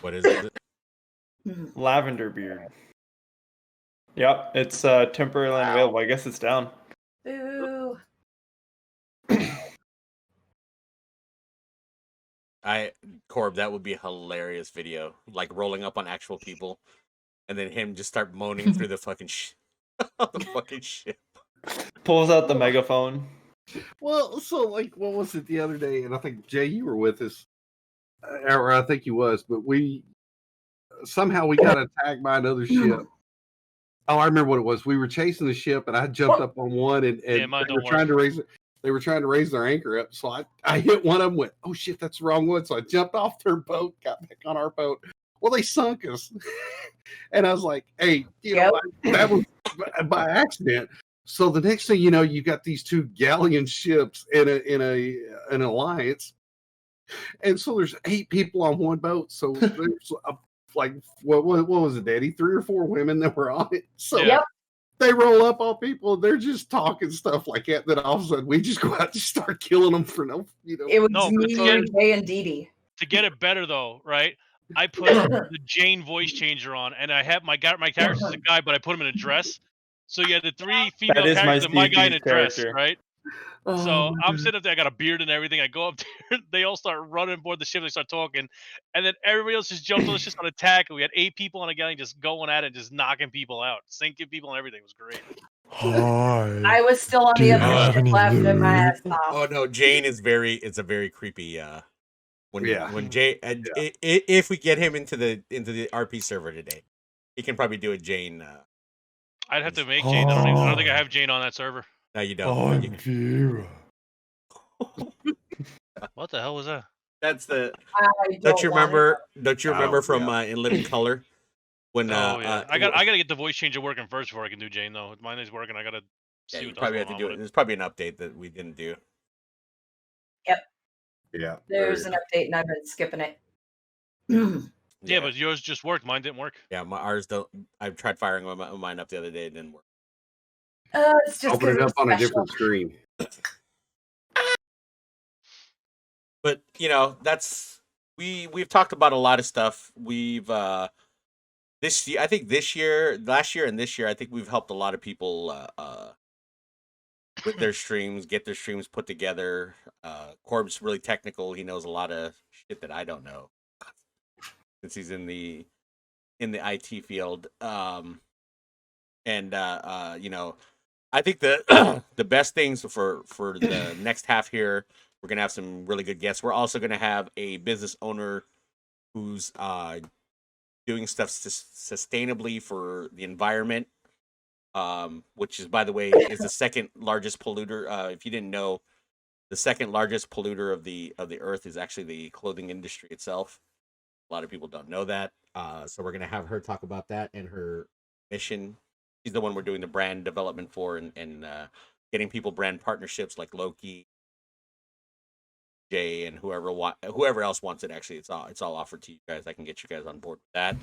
What is it? Lavender Beard. Yep, it's temporarily unavailable. I guess it's down. Boo. Corb, that would be a hilarious video. Like rolling up on actual people, and then him just start moaning through the fucking the fucking shit. Pulls out the megaphone. Well, so like, what was it the other day? And I think Jay, you were with us, or I think you was, but we somehow we got attacked by another ship. Oh, I remember what it was. We were chasing the ship, and I jumped up on one, and Yeah, mine they were don't trying to raise it. They were trying to raise their anchor up, so I hit one of them. Went, oh shit, that's the wrong one. So I jumped off their boat, got back on our boat. Well, they sunk us, and I was like, hey, you know, that was by accident. So the next thing you know, you got these two galleon ships in an alliance, and so there's 8 people on one boat. So there's like what was it, Daddy? 3 or 4 women that were on it. So Yeah. they roll up on people, and they're just talking stuff like that. Then all of a sudden, we just go out and start killing them for no, you know. It was No, but me, again- Jay, and Dee Dee. To get it better though, right? I put the Jane voice changer on, and I have my character's a guy, but I put him in a dress. So you had the 3 female That is my characters and my guy in a Steve dress, character. right? Oh, So my I'm God. sitting up there, I got a beard and everything. I go up there, they all start running aboard the ship, they start talking, and then everybody else just jumps on the ship on attack. And we had 8 people on a galleon just going at it, just knocking people out, sinking people and everything. It was great. I was still on Do the you other have ship any laughing my ass lube? off. Oh no, Jane is it's a very creepy. Yeah. When Jay, if we get him into the RP server today, he can probably do a Jane. I'd have to make Jane. I don't think I have Jane on that server. No, you don't. Vera. What the hell was that? That's the. I Don't you want remember? Don't you remember Oh, from yeah. In Living Color? When Oh yeah, I gotta get the voice changer working first before I can do Jane though. If mine is working, I gotta yeah, see you what the probably hell's have to going do on it. with There's probably an update that we didn't do. Yep. Yeah. There's an update, and I've been skipping it. Yeah, but yours just worked. Mine didn't work. Yeah, ours don't. I tried firing mine up the other day. It didn't work. It's just Open because it up it's on a special. different screen. But that's we've talked about a lot of stuff. We've this year, I think last year and this year, I think we've helped a lot of people with their streams, get their streams put together. Corb's really technical. He knows a lot of shit that I don't know, since he's in the IT field. I think the the best things for the next half here, we're gonna have some really good guests. We're also gonna have a business owner who's doing stuff sustainably for the environment, which is, by the way, is the second largest polluter. If you didn't know, the second largest polluter of the earth is actually the clothing industry itself. A lot of people don't know that. So we're gonna have her talk about that and her mission. She's the one we're doing the brand development for, and getting people brand partnerships like Loki, Jay, and whoever else wants it. Actually, it's all offered to you guys. I can get you guys on board with that.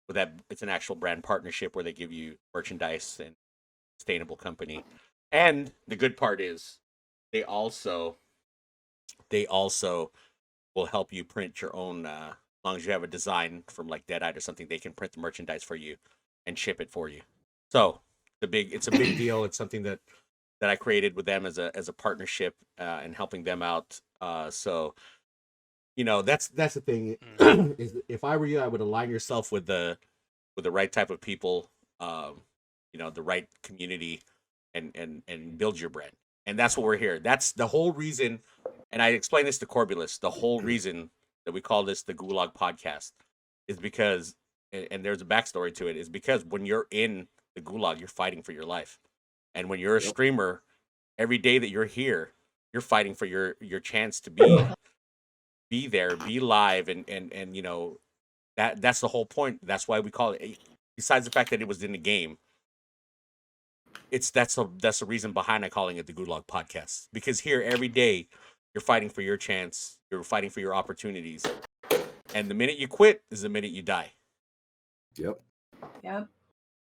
With that, it's an actual brand partnership where they give you merchandise and sustainable company. And the good part is, they also will help you print your own. As long as you have a design from like Deadite or something, they can print the merchandise for you and ship it for you. So it's a big deal. It's something that I created with them as a partnership, and helping them out. So that's the thing. Is if I were you, I would align yourself with the right type of people, the right community, and build your brand. And that's what we're here. That's the whole reason. And I explained this to Korbulas. The whole reason that we call this the Gulag podcast is because, and there's a backstory to it, is because when you're in the Gulag, you're fighting for your life. And when you're a streamer, every day that you're here, you're fighting for your chance to be there, be live, and that's the whole point. That's why we call it. Besides the fact that it was in the game, that's the reason behind I calling it the Gulag podcast. Because here every day, you're fighting for your chance, you're fighting for your opportunities, and the minute you quit is the minute you die. Yep.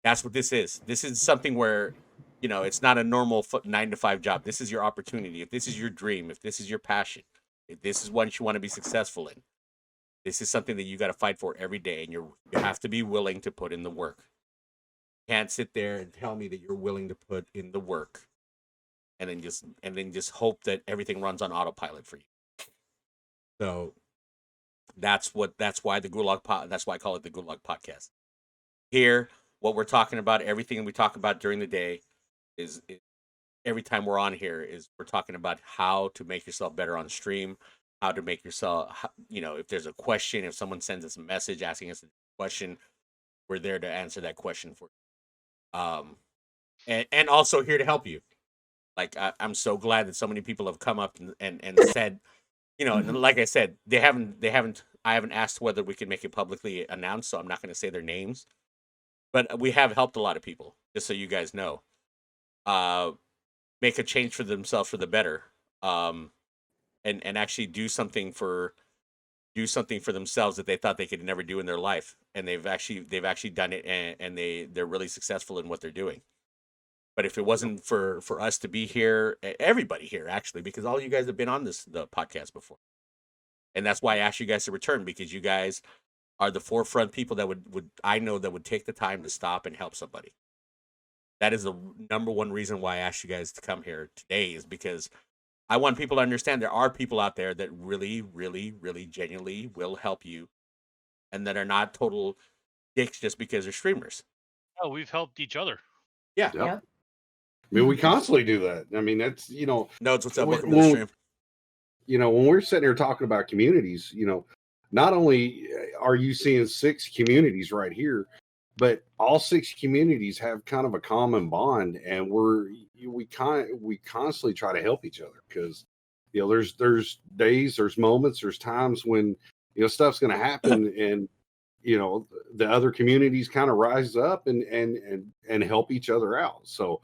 That's what this is. This is something where, it's not a normal 9-to-5 job. This is your opportunity. If this is your dream, if this is your passion, if this is what you want to be successful in, this is something that you got to fight for every day, and you have to be willing to put in the work. You can't sit there and tell me that you're willing to put in the work, and then just hope that everything runs on autopilot for you. So that's why that's why I call it the Gulag podcast. Here, what we're talking about, everything we talk about during the day, is every time we're on here is we're talking about how to make yourself better on stream, how to make yourself, if there's a question, if someone sends us a message asking us a question, we're there to answer that question for you. And also here to help you. Like, I'm so glad that so many people have come up and said, and like I said, I haven't asked whether we can make it publicly announced, so I'm not going to say their names, but we have helped a lot of people, just so you guys know. Make a change for themselves for the better, and actually do something for themselves that they thought they could never do in their life, and they've actually done it, and they're really successful in what they're doing. But if it wasn't for us to be here, everybody here actually, because all you guys have been on the podcast before, and that's why I asked you guys to return, because you guys are the forefront people that would take the time to stop and help somebody. That is the number one reason why I asked you guys to come here today, is because I want people to understand there are people out there that really, really, really genuinely will help you, and that are not total dicks just because they're streamers. Oh, we've helped each other. Yeah. Yep. I mean, we constantly do that. I mean, that's, Nodes, what's up? Welcome to the stream. When we're sitting here talking about communities, not only are you seeing 6 communities right here, but all 6 communities have kind of a common bond, and we constantly try to help each other, because there's days, there's moments, there's times when stuff's going to happen, and the other communities kind of rise up and help each other out. So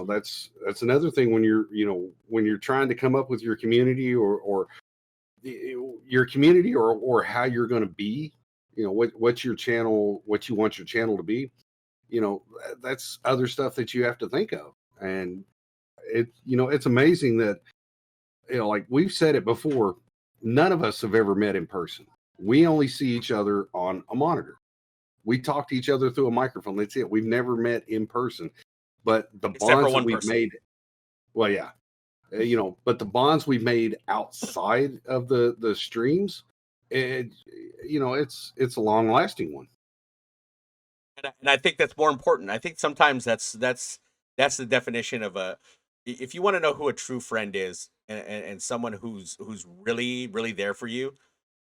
that's another thing when you're trying to come up with your community or your community or how you're going to be, what's your channel, what you want your channel to be. That's other stuff that you have to think of. And it's amazing that like we've said it before, none of us have ever met in person. We only see each other on a monitor. We talk to each other through a microphone. That's it. We've never met in person. But the bonds that we've made, well, yeah, but the bonds we've made outside of the streams, it's a long lasting one. And I think that's more important. I think sometimes that's the definition of if you want to know who a true friend is and someone who's really, really there for you.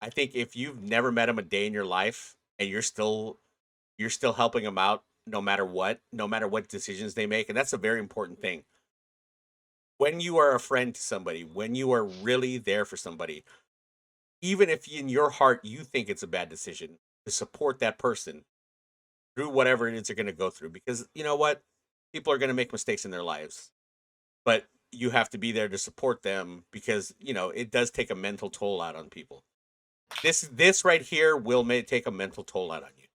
I think if you've never met them a day in your life and you're still helping them out no matter what decisions they make, and that's a very important thing. When you are a friend to somebody, when you are really there for somebody, even if in your heart you think it's a bad decision, to support that person through whatever it is they're going to go through, because you know what, people are going to make mistakes in their lives, but you have to be there to support them, because it does take a mental toll out on people. This right here may take a mental toll out on you.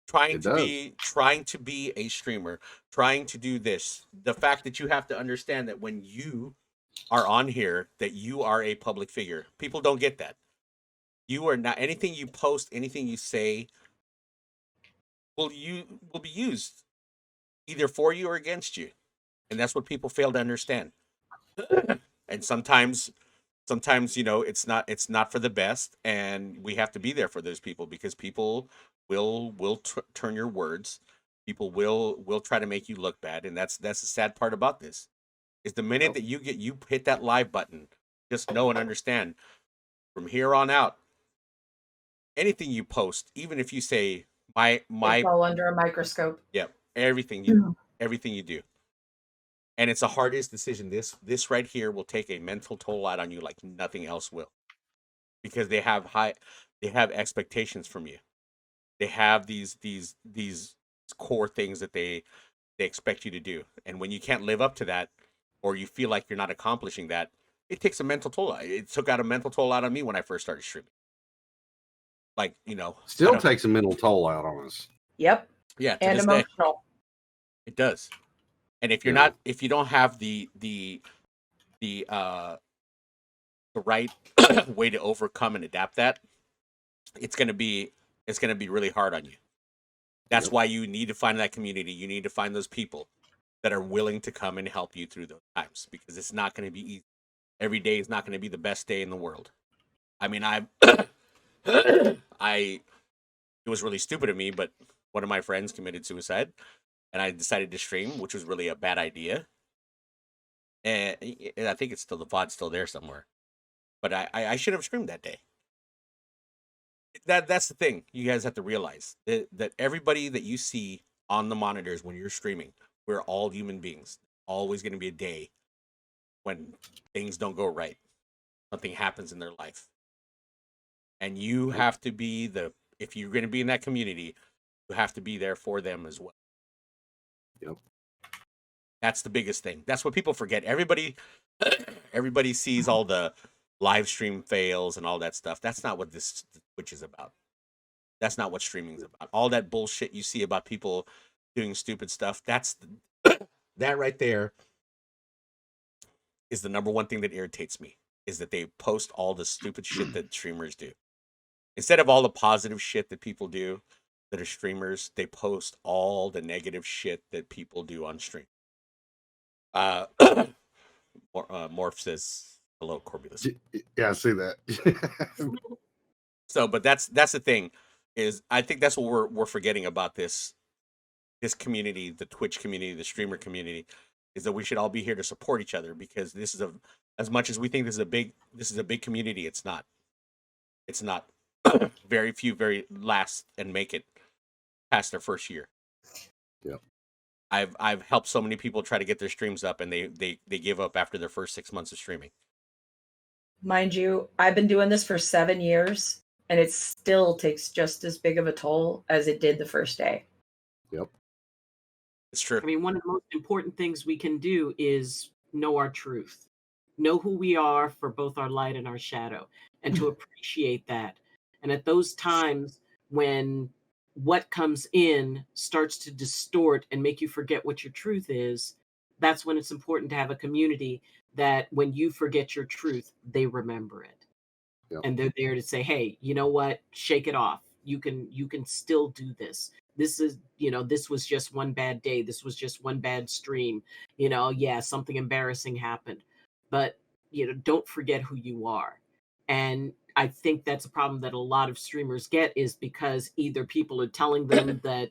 Trying to be a streamer, trying to do this. The fact that you have to understand that when you are on here, that you are a public figure. People don't get that. You are not, anything you post, anything you say will be used either for you or against you. And that's what people fail to understand. And sometimes it's not for the best, and we have to be there for those people, because people will turn your words. People will try to make you look bad, and that's the sad part about this. Is the minute that you hit that live button, just know and understand from here on out, anything you post, even if you say my it's all under a microscope. Yep, everything you do. And it's the hardest decision. This right here will take a mental toll out on you like nothing else will, because they have expectations from you. They have these core things that they expect you to do, and when you can't live up to that, or you feel like you're not accomplishing that, it takes a mental toll. It took out a mental toll out on me when I first started streaming. Like still takes a mental toll out on us. Yep. Yeah, and emotional. It does. And if you don't have the right way to overcome and adapt that, it's gonna be really hard on you. That's why you need to find that community. You need to find those people that are willing to come and help you through those times, because it's not going to be easy. Every day is not going to be the best day in the world. I mean, it was really stupid of me, but one of my friends committed suicide, and I decided to stream, which was really a bad idea. And I think the VOD's still there somewhere. But I should have streamed that day. That's the thing you guys have to realize, that everybody that you see on the monitors when you're streaming, we're all human beings. Always going to be a day when things don't go right. Something happens in their life. And you have to be if you're going to be in that community, you have to be there for them as well. Yep. That's the biggest thing. That's what people forget. Everybody sees all the live stream fails and all that stuff. That's not what this Twitch is about. That's not what streaming is about. All that bullshit you see about people doing stupid stuff, that right there is the number one thing that irritates me, is that they post all the stupid shit that streamers do. Instead of all the positive shit that people do that are streamers, they post all the negative shit that people do on stream. Morph says hello, Korbulas. Yeah, I see that. So, but that's the thing, is I think that's what we're forgetting about this community, the Twitch community, the streamer community, is that we should all be here to support each other, because this is as much as we think this is a big community, it's not. It's not. Very few last and make it past their first year. Yeah. I've helped so many people try to get their streams up, and they give up after their first 6 months of streaming. Mind you, I've been doing this for 7 years, and it still takes just as big of a toll as it did the first day. Yep. It's true. I mean, one of the most important things we can do is know our truth, know who we are for both our light and our shadow, and to appreciate that. And at those times when what comes in starts to distort and make you forget what your truth is, that's when it's important to have a community that when you forget your truth, they remember it. Yep. And they're there to say, hey, you know what? Shake it off. You can still do this. This is, this was just one bad day. This was just one bad stream. Yeah, something embarrassing happened. But, don't forget who you are. And I think that's a problem that a lot of streamers get, is because either people are telling them that,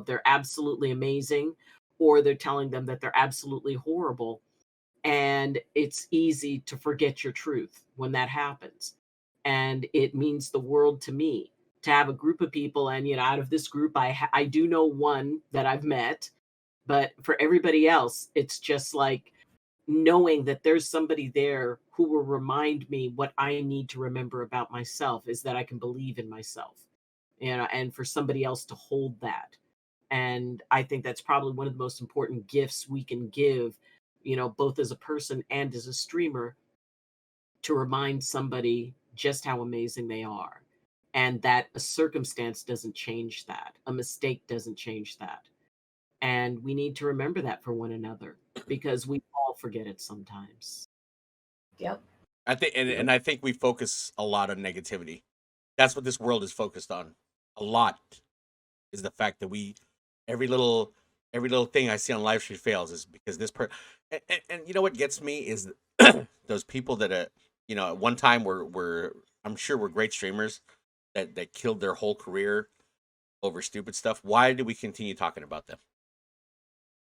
they're absolutely amazing, or they're telling them that they're absolutely horrible. And it's easy to forget your truth when that happens. And it means the world to me to have a group of people. And, out of this group, I do know one that I've met, but for everybody else, it's just like knowing that there's somebody there who will remind me what I need to remember about myself is that I can believe in myself, and for somebody else to hold that. And I think that's probably one of the most important gifts we can give, both as a person and as a streamer, to remind somebody just how amazing they are. And that a circumstance doesn't change that. A mistake doesn't change that. And we need to remember that for one another, because we all forget it sometimes. Yep. I think, and I think we focus a lot on negativity. That's what this world is focused on. A lot is the fact that every little thing I see on live stream fails is because this and you know what gets me is those people that at one time were I'm sure were great streamers that killed their whole career over stupid stuff. Why do we continue talking about them?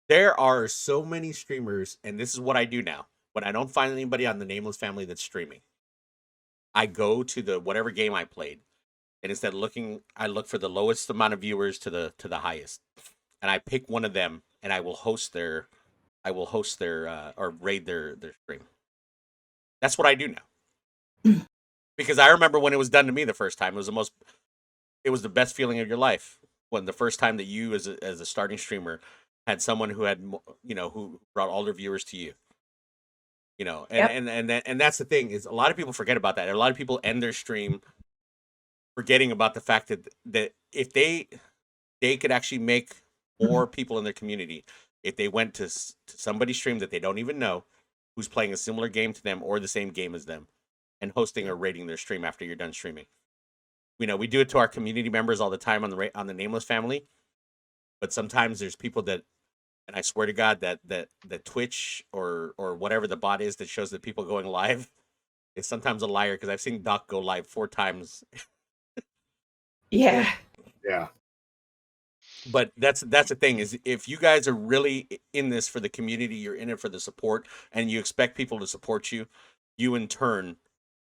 There are so many streamers, and this is what I do now. When I don't find anybody on the Nameless family that's streaming, I go to the whatever game I played, and instead of I look for the lowest amount of viewers to the highest, and I pick one of them, and I will host their or raid their stream. That's what I do now. Because I remember when it was done to me the first time, it was the best feeling of your life when the first time that you as a starting streamer had someone who had who brought all their viewers to you. And that's the thing, is a lot of people forget about that. A lot of people end their stream forgetting about the fact that if they could actually make more people in their community if they went to somebody's stream that they don't even know, who's playing a similar game to them or the same game as them, and hosting or rating their stream after you're done streaming. We do it to our community members all the time on the Nameless family, but sometimes there's people that, and I swear to God that Twitch or whatever the bot is that shows that people going live is sometimes a liar, because I've seen Doc go live 4 times. Yeah. Yeah. But that's the thing, is if you guys are really in this for the community, you're in it for the support, and you expect people to support you, you in turn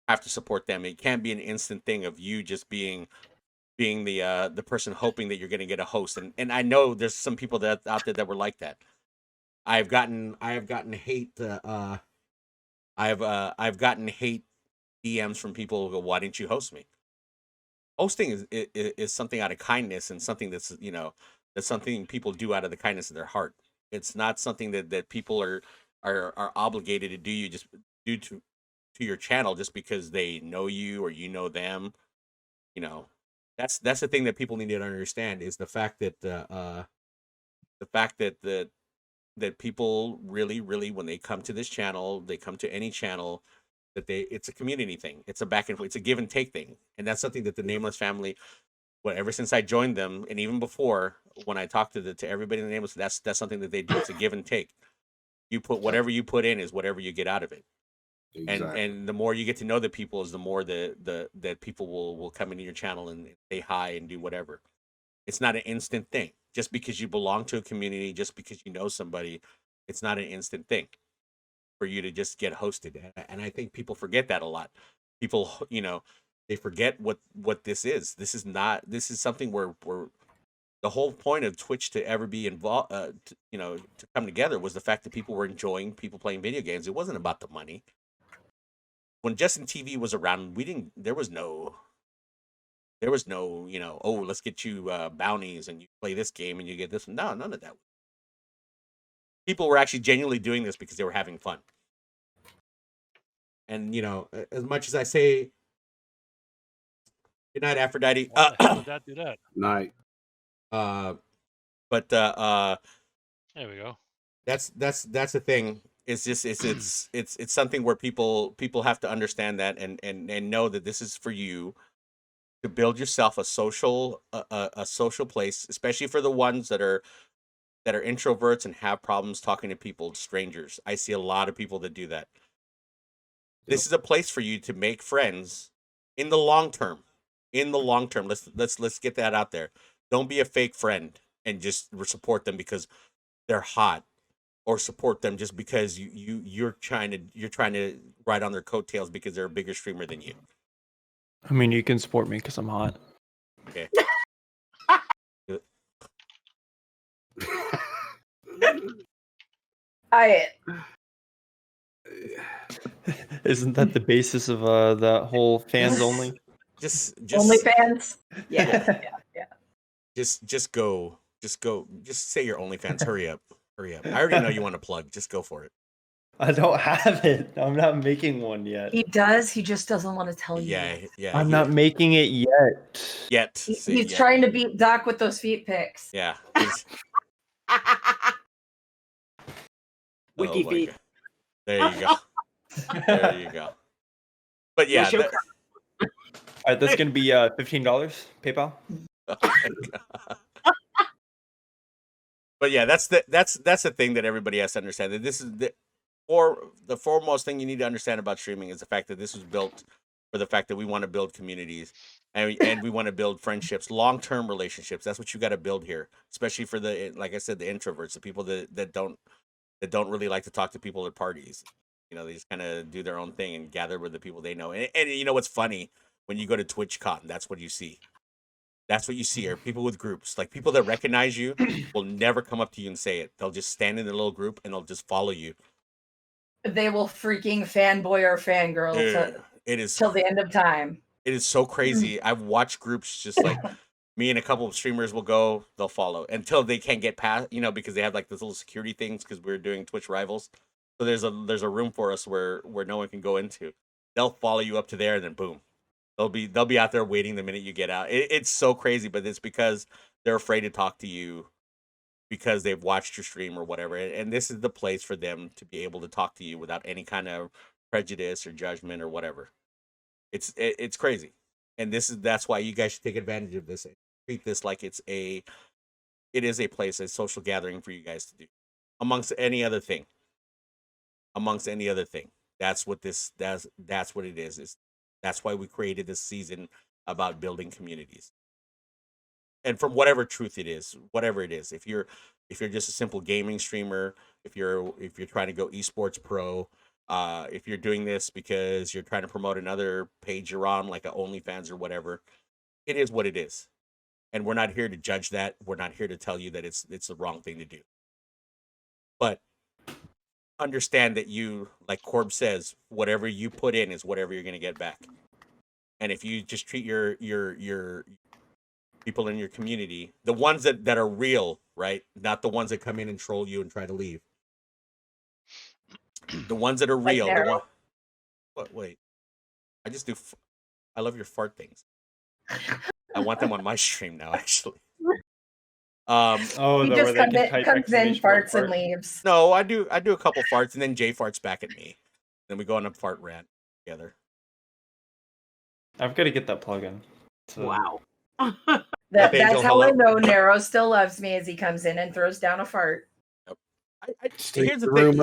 have to support them. It can't be an instant thing of you just being the person hoping that you're going to get a host. And I know there's some people that out there that were like that. I've gotten hate. I've gotten hate DMs from people who go, "Why didn't you host me?" Hosting is something out of kindness, and something that's that's something people do out of the kindness of their heart. It's not something that people are obligated to do. You just due to your channel just because they know you or you know them. That's the thing that people need to understand, is the fact that that people really when they come to this channel, they come to any channel, that it's a community thing. It's a back and forth, it's a give and take thing. And that's something that the Nameless family, ever since I joined them, and even before, when I talk to everybody in the Nameless, that's something that they do. It's a give and take. You put whatever you put in is whatever you get out of it. Exactly. And the more you get to know the people, is the more that people will come into your channel and say hi and do whatever. It's not an instant thing. Just because you belong to a community, just because you know somebody, it's not an instant thing for you to just get hosted. And I think people forget that a lot. People, they forget what this is. This is something where the whole point of Twitch to ever be involved, to come together, was the fact that people were enjoying people playing video games. It wasn't about the money. when Justin TV was around, there was no, oh, let's get you bounties and you play this game and you get this. No, none of that. People were actually genuinely doing this because they were having fun. And, as much as I say, good night, Aphrodite. Why the hell did that do that? Night. But there we go. That's the thing. It's just it's something where people have to understand that and know that this is for you to build yourself a social place, especially for the ones that are introverts and have problems talking to people, strangers. I see a lot of people that do that. This is a place for you to make friends in the long term. Let's get that out there. Don't be a fake friend and just support them because they're hot, or support them just because you're trying to ride on their coattails because they're a bigger streamer than you. I mean, you can support me because I'm hot. Okay. Isn't that the basis of the whole fans only? Just only fans. Yeah. Just go. Just say your OnlyFans. Hurry up. I already know you want to plug. Just go for it. I don't have it. I'm not making one yet. He does. He just doesn't want to tell you. Yeah. I'm not making it yet. He's trying to beat Doc with those feet pics. Yeah. Wiki feet. God. There you go. But yeah. All right, that's gonna be $15 PayPal. But yeah, that's the thing that everybody has to understand. That this is the foremost thing you need to understand about streaming is the fact that this was built for the fact that we want to build communities and we want to build friendships, long-term relationships. That's what you got to build here, especially for like I said, the introverts, the people that don't really like to talk to people at parties. They just kind of do their own thing and gather with the people they know. And you know what's funny? When you go to TwitchCon, that's what you see. That's what you see are people with groups. Like people that recognize you will never come up to you and say it. They'll just stand in a little group and they'll just follow you. They will freaking fanboy or fangirl till the end of time. It is so crazy. I've watched groups just like me and a couple of streamers will go, they'll follow until they can't get past, because they have like this little security things because we're doing Twitch Rivals. So there's a room for us where no one can go into. They'll follow you up to there and then boom. They'll be out there waiting the minute you get out. It's so crazy, but it's because they're afraid to talk to you because they've watched your stream or whatever. And this is the place for them to be able to talk to you without any kind of prejudice or judgment or whatever. It's crazy. And that's why you guys should take advantage of this and treat this like it is a place, a social gathering for you guys to do. Amongst any other thing. That's what it is. That's why we created this season about building communities. And from whatever truth it is, whatever it is, if you're just a simple gaming streamer, if you're trying to go esports pro, if you're doing this because you're trying to promote another page you're on, like a OnlyFans or whatever, it is what it is. And we're not here to judge that. We're not here to tell you that it's the wrong thing to do. But understand that you, like Korb says, whatever you put in is whatever you're going to get back. And if you just treat your people in your community, the ones that are real, right? Not the ones that come in and troll you and try to leave. The ones that are real. Wait. I love your fart things. I want them on my stream now, actually. He just comes in, farts, and leaves. No, I do a couple farts, and then Jay farts back at me. Then we go on a fart rant together. I've got to get that plug-in. So. Wow. That's how I know Narrow still loves me, as he comes in and throws down a fart. Here's the thing.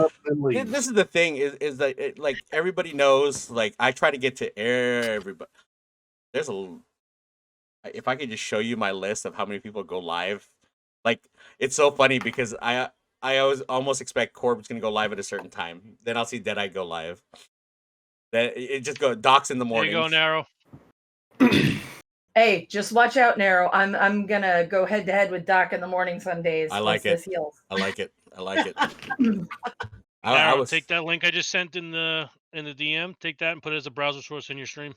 This is the thing: is that like everybody knows. Like I try to get to everybody. If I could just show you my list of how many people go live, like it's so funny because I always almost expect Corb's gonna go live at a certain time. Then I'll see Deadeye go live. Then it just go Docs in the morning. There you go, Narrow. Hey, just watch out, Narrow. I'm gonna go head to head with Doc in the morning some days. I like it. I like it. Narrow, take that link I just sent in the in the DM, take that and put it as a browser source in your stream,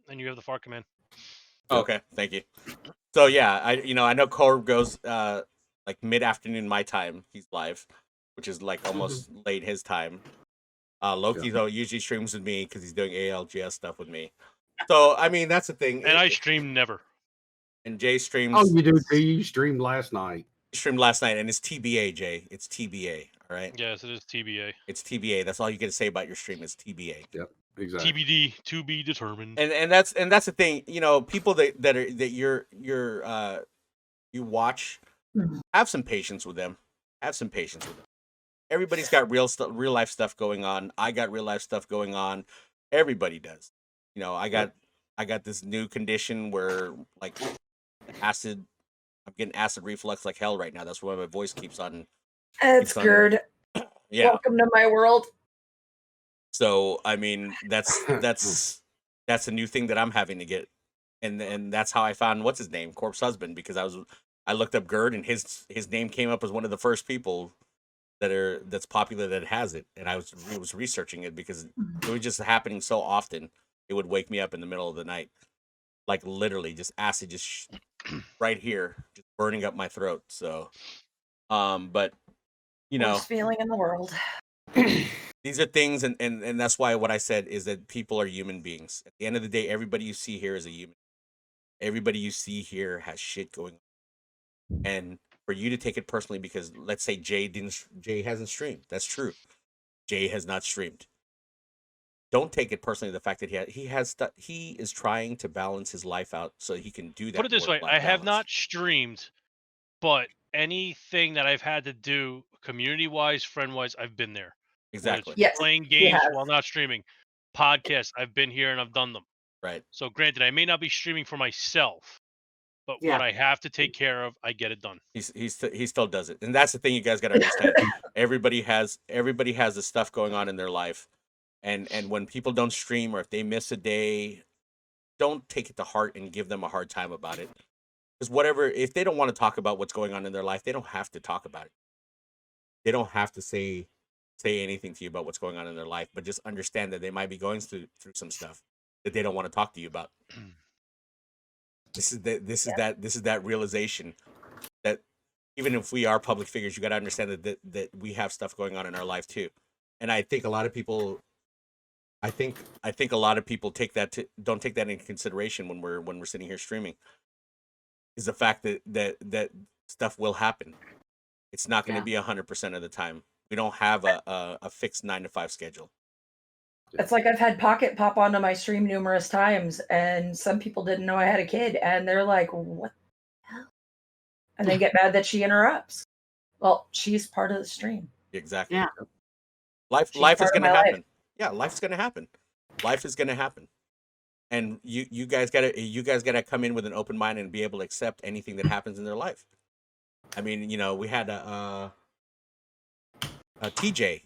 and you have the fart command. Okay, thank you. So yeah, I know Korb goes like mid-afternoon my time. He's live, which is like almost late his time. Loki though usually streams with me because he's doing ALGS stuff with me. So I mean that's the thing. And I stream never. And Jay streams. Oh, you do? You streamed last night. Streamed last night, and it's TBA, Jay. It's TBA. All right. Yes, it is TBA. It's TBA. That's all you get to say about your stream is TBA. Yep. Exactly. TBD, to be determined. And that's the thing. People that you watch, have some patience with them. Have some patience with them. Everybody's got real life stuff going on. I got real life stuff going on. Everybody does. I got this new condition where like I'm getting acid reflux like hell right now. That's why my voice keeps on. It's good. Yeah. Welcome to my world. So I mean, that's a new thing that I'm having to get, and that's how I found what's his name, Corpse Husband, because I looked up GERD and his name came up as one of the first people that's popular that has it, and I was researching it because it was just happening so often. It would wake me up in the middle of the night, like literally just acid just right here, just burning up my throat. So, but Worst feeling in the world. these are things, and that's why what I said is that people are human beings. At the end of the day, everybody you see here is a human. Everybody you see here has shit going on. And for you to take it personally, because let's say Jay hasn't streamed. That's true. Jay has not streamed. Don't take it personally, the fact that he is trying to balance his life out so he can do that. Put it this way, I have not streamed, but anything that I've had to do community-wise, friend-wise, I've been there. Exactly. Yes, playing games while not streaming. Podcasts, I've been here and I've done them. Right. So granted, I may not be streaming for myself, but what I have to take care of, I get it done. He still does it. And that's the thing you guys got to understand. Everybody has the stuff going on in their life. And when people don't stream or if they miss a day, don't take it to heart and give them a hard time about it. Because if they don't want to talk about what's going on in their life, they don't have to talk about it. They don't have to say anything to you about what's going on in their life, but just understand that they might be going through some stuff that they don't want to talk to you about. This is that realization that even if we are public figures, you got to understand that we have stuff going on in our life too. And I think a lot of people, I think a lot of people don't take that into consideration when we're sitting here streaming. Is the fact that stuff will happen. It's not going to be 100% of the time. We don't have a fixed 9 to 5 schedule. It's like I've had Pocket pop onto my stream numerous times, and some people didn't know I had a kid, and they're like, "What the hell?" And they get mad that she interrupts. Well, she's part of the stream. Exactly. Yeah. Life is going to happen. Yeah, life's going to happen. Life is going to happen. And you guys gotta come in with an open mind and be able to accept anything that happens in their life. I mean, we had a TJ.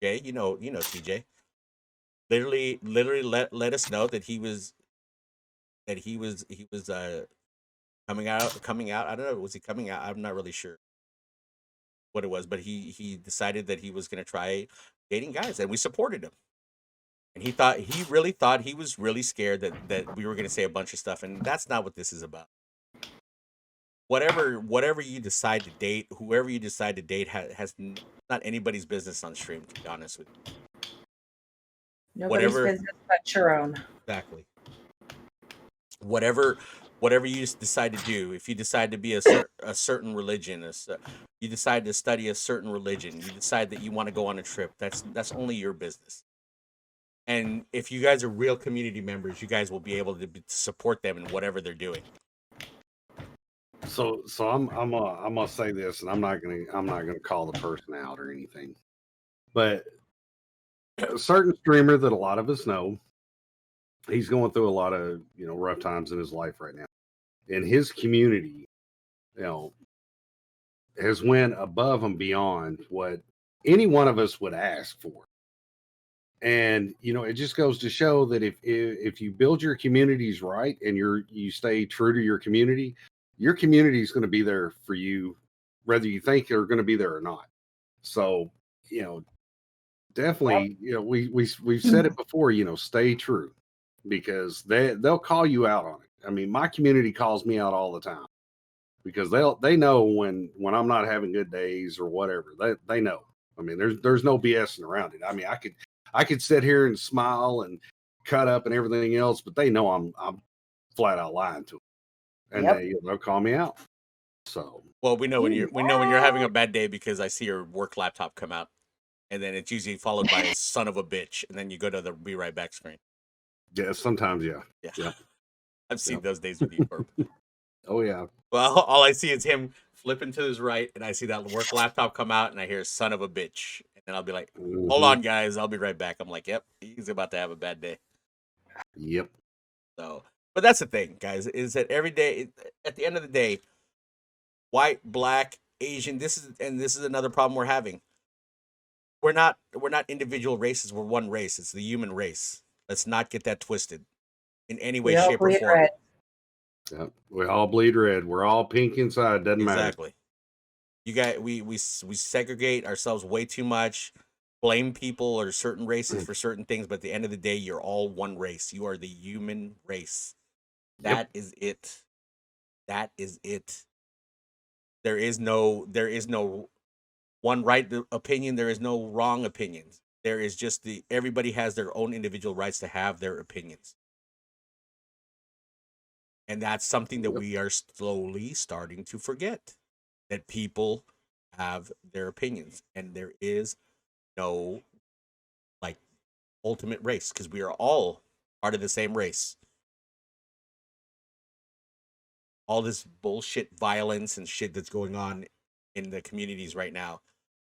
Okay, you know TJ. Literally let us know that he was coming out. I don't know, was he coming out? I'm not really sure what it was, but he decided that he was gonna try dating guys, and we supported him. And he really thought he was really scared that we were gonna say a bunch of stuff, and that's not what this is about. Whatever you decide to date, whoever you decide to date has not anybody's business on stream, to be honest with you. Nobody's business but your own. Exactly. Whatever you decide to do, if you decide to be a certain religion, you decide to study a certain religion, you decide that you want to go on a trip, that's only your business. And if you guys are real community members, you guys will be able to support them in whatever they're doing. So I'm gonna say this, and I'm not gonna call the person out or anything, but a certain streamer that a lot of us know, he's going through a lot of rough times in his life right now, and his community, has went above and beyond what any one of us would ask for. And it just goes to show that if you build your communities right and you stay true to your community is going to be there for you, whether you think they're going to be there or not. So definitely, we've said it before, stay true, because they'll call you out on it. I mean, my community calls me out all the time because they know when I'm not having good days or whatever. They know. I mean, there's no BSing around it. I mean, I could sit here and smile and cut up and everything else, but they know I'm flat out lying to them, and they'll call me out. So, well, we know when you're having a bad day because I see your work laptop come out, and then it's usually followed by a son of a bitch, and then you go to the be right back screen. Yeah, sometimes, yeah. I've seen those days with you. Oh yeah. Well, all I see is him flipping to his right, and I see that work laptop come out, and I hear "son of a bitch," and then I'll be like, "Hold on, guys, I'll be right back." I'm like, "Yep, he's about to have a bad day." Yep. So, but that's the thing, guys, is that every day, at the end of the day, white, black, Asian, this is another problem we're having. We're not individual races. We're one race. It's the human race. Let's not get that twisted in any way, shape, or form. Red. Yep. We all bleed red. We're all pink inside. Doesn't matter. Exactly. You guys, we segregate ourselves way too much. Blame people or certain races for certain things, but at the end of the day, you're all one race. You are the human race. That is it. That is it. There is no one right opinion. There is no wrong opinions. There is just everybody has their own individual rights to have their opinions. And that's something that we are slowly starting to forget, that people have their opinions, and there is no ultimate race, because we are all part of the same race. All this bullshit violence and shit that's going on in the communities right now,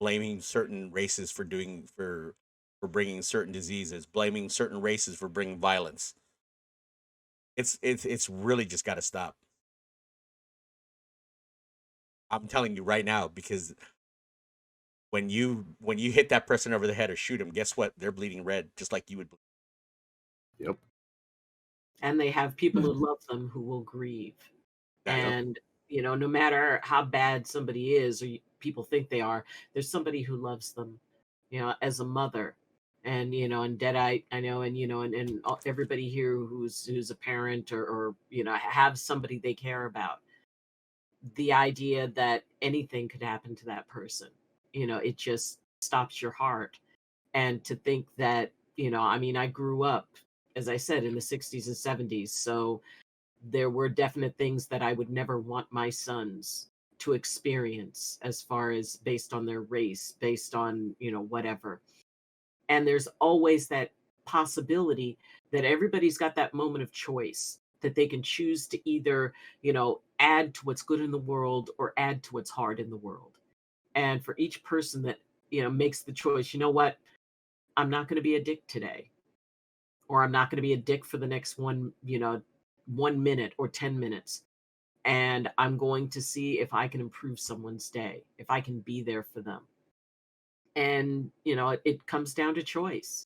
blaming certain races for bringing certain diseases, blaming certain races for bringing violence. It's really just got to stop. I'm telling you right now, because when you hit that person over the head or shoot him, guess what? They're bleeding red, just like you would bleed. Yep. And they have people who love them who will grieve. And, no matter how bad somebody is or people think they are, there's somebody who loves them, as a mother. And, and Deadite, I know, and, and everybody here who's a parent or, have somebody they care about. The idea that anything could happen to that person, it just stops your heart. And to think that, I grew up, as I said, in the 60s and 70s. So there were definite things that I would never want my sons to experience, as far as based on their race, based on, whatever. And there's always that possibility that everybody's got that moment of choice, that they can choose to either, add to what's good in the world or add to what's hard in the world. And for each person that, makes the choice, you know what, I'm not going to be a dick today, or I'm not going to be a dick for the next 1 minute or 10 minutes. And I'm going to see if I can improve someone's day, if I can be there for them. And, it comes down to choice.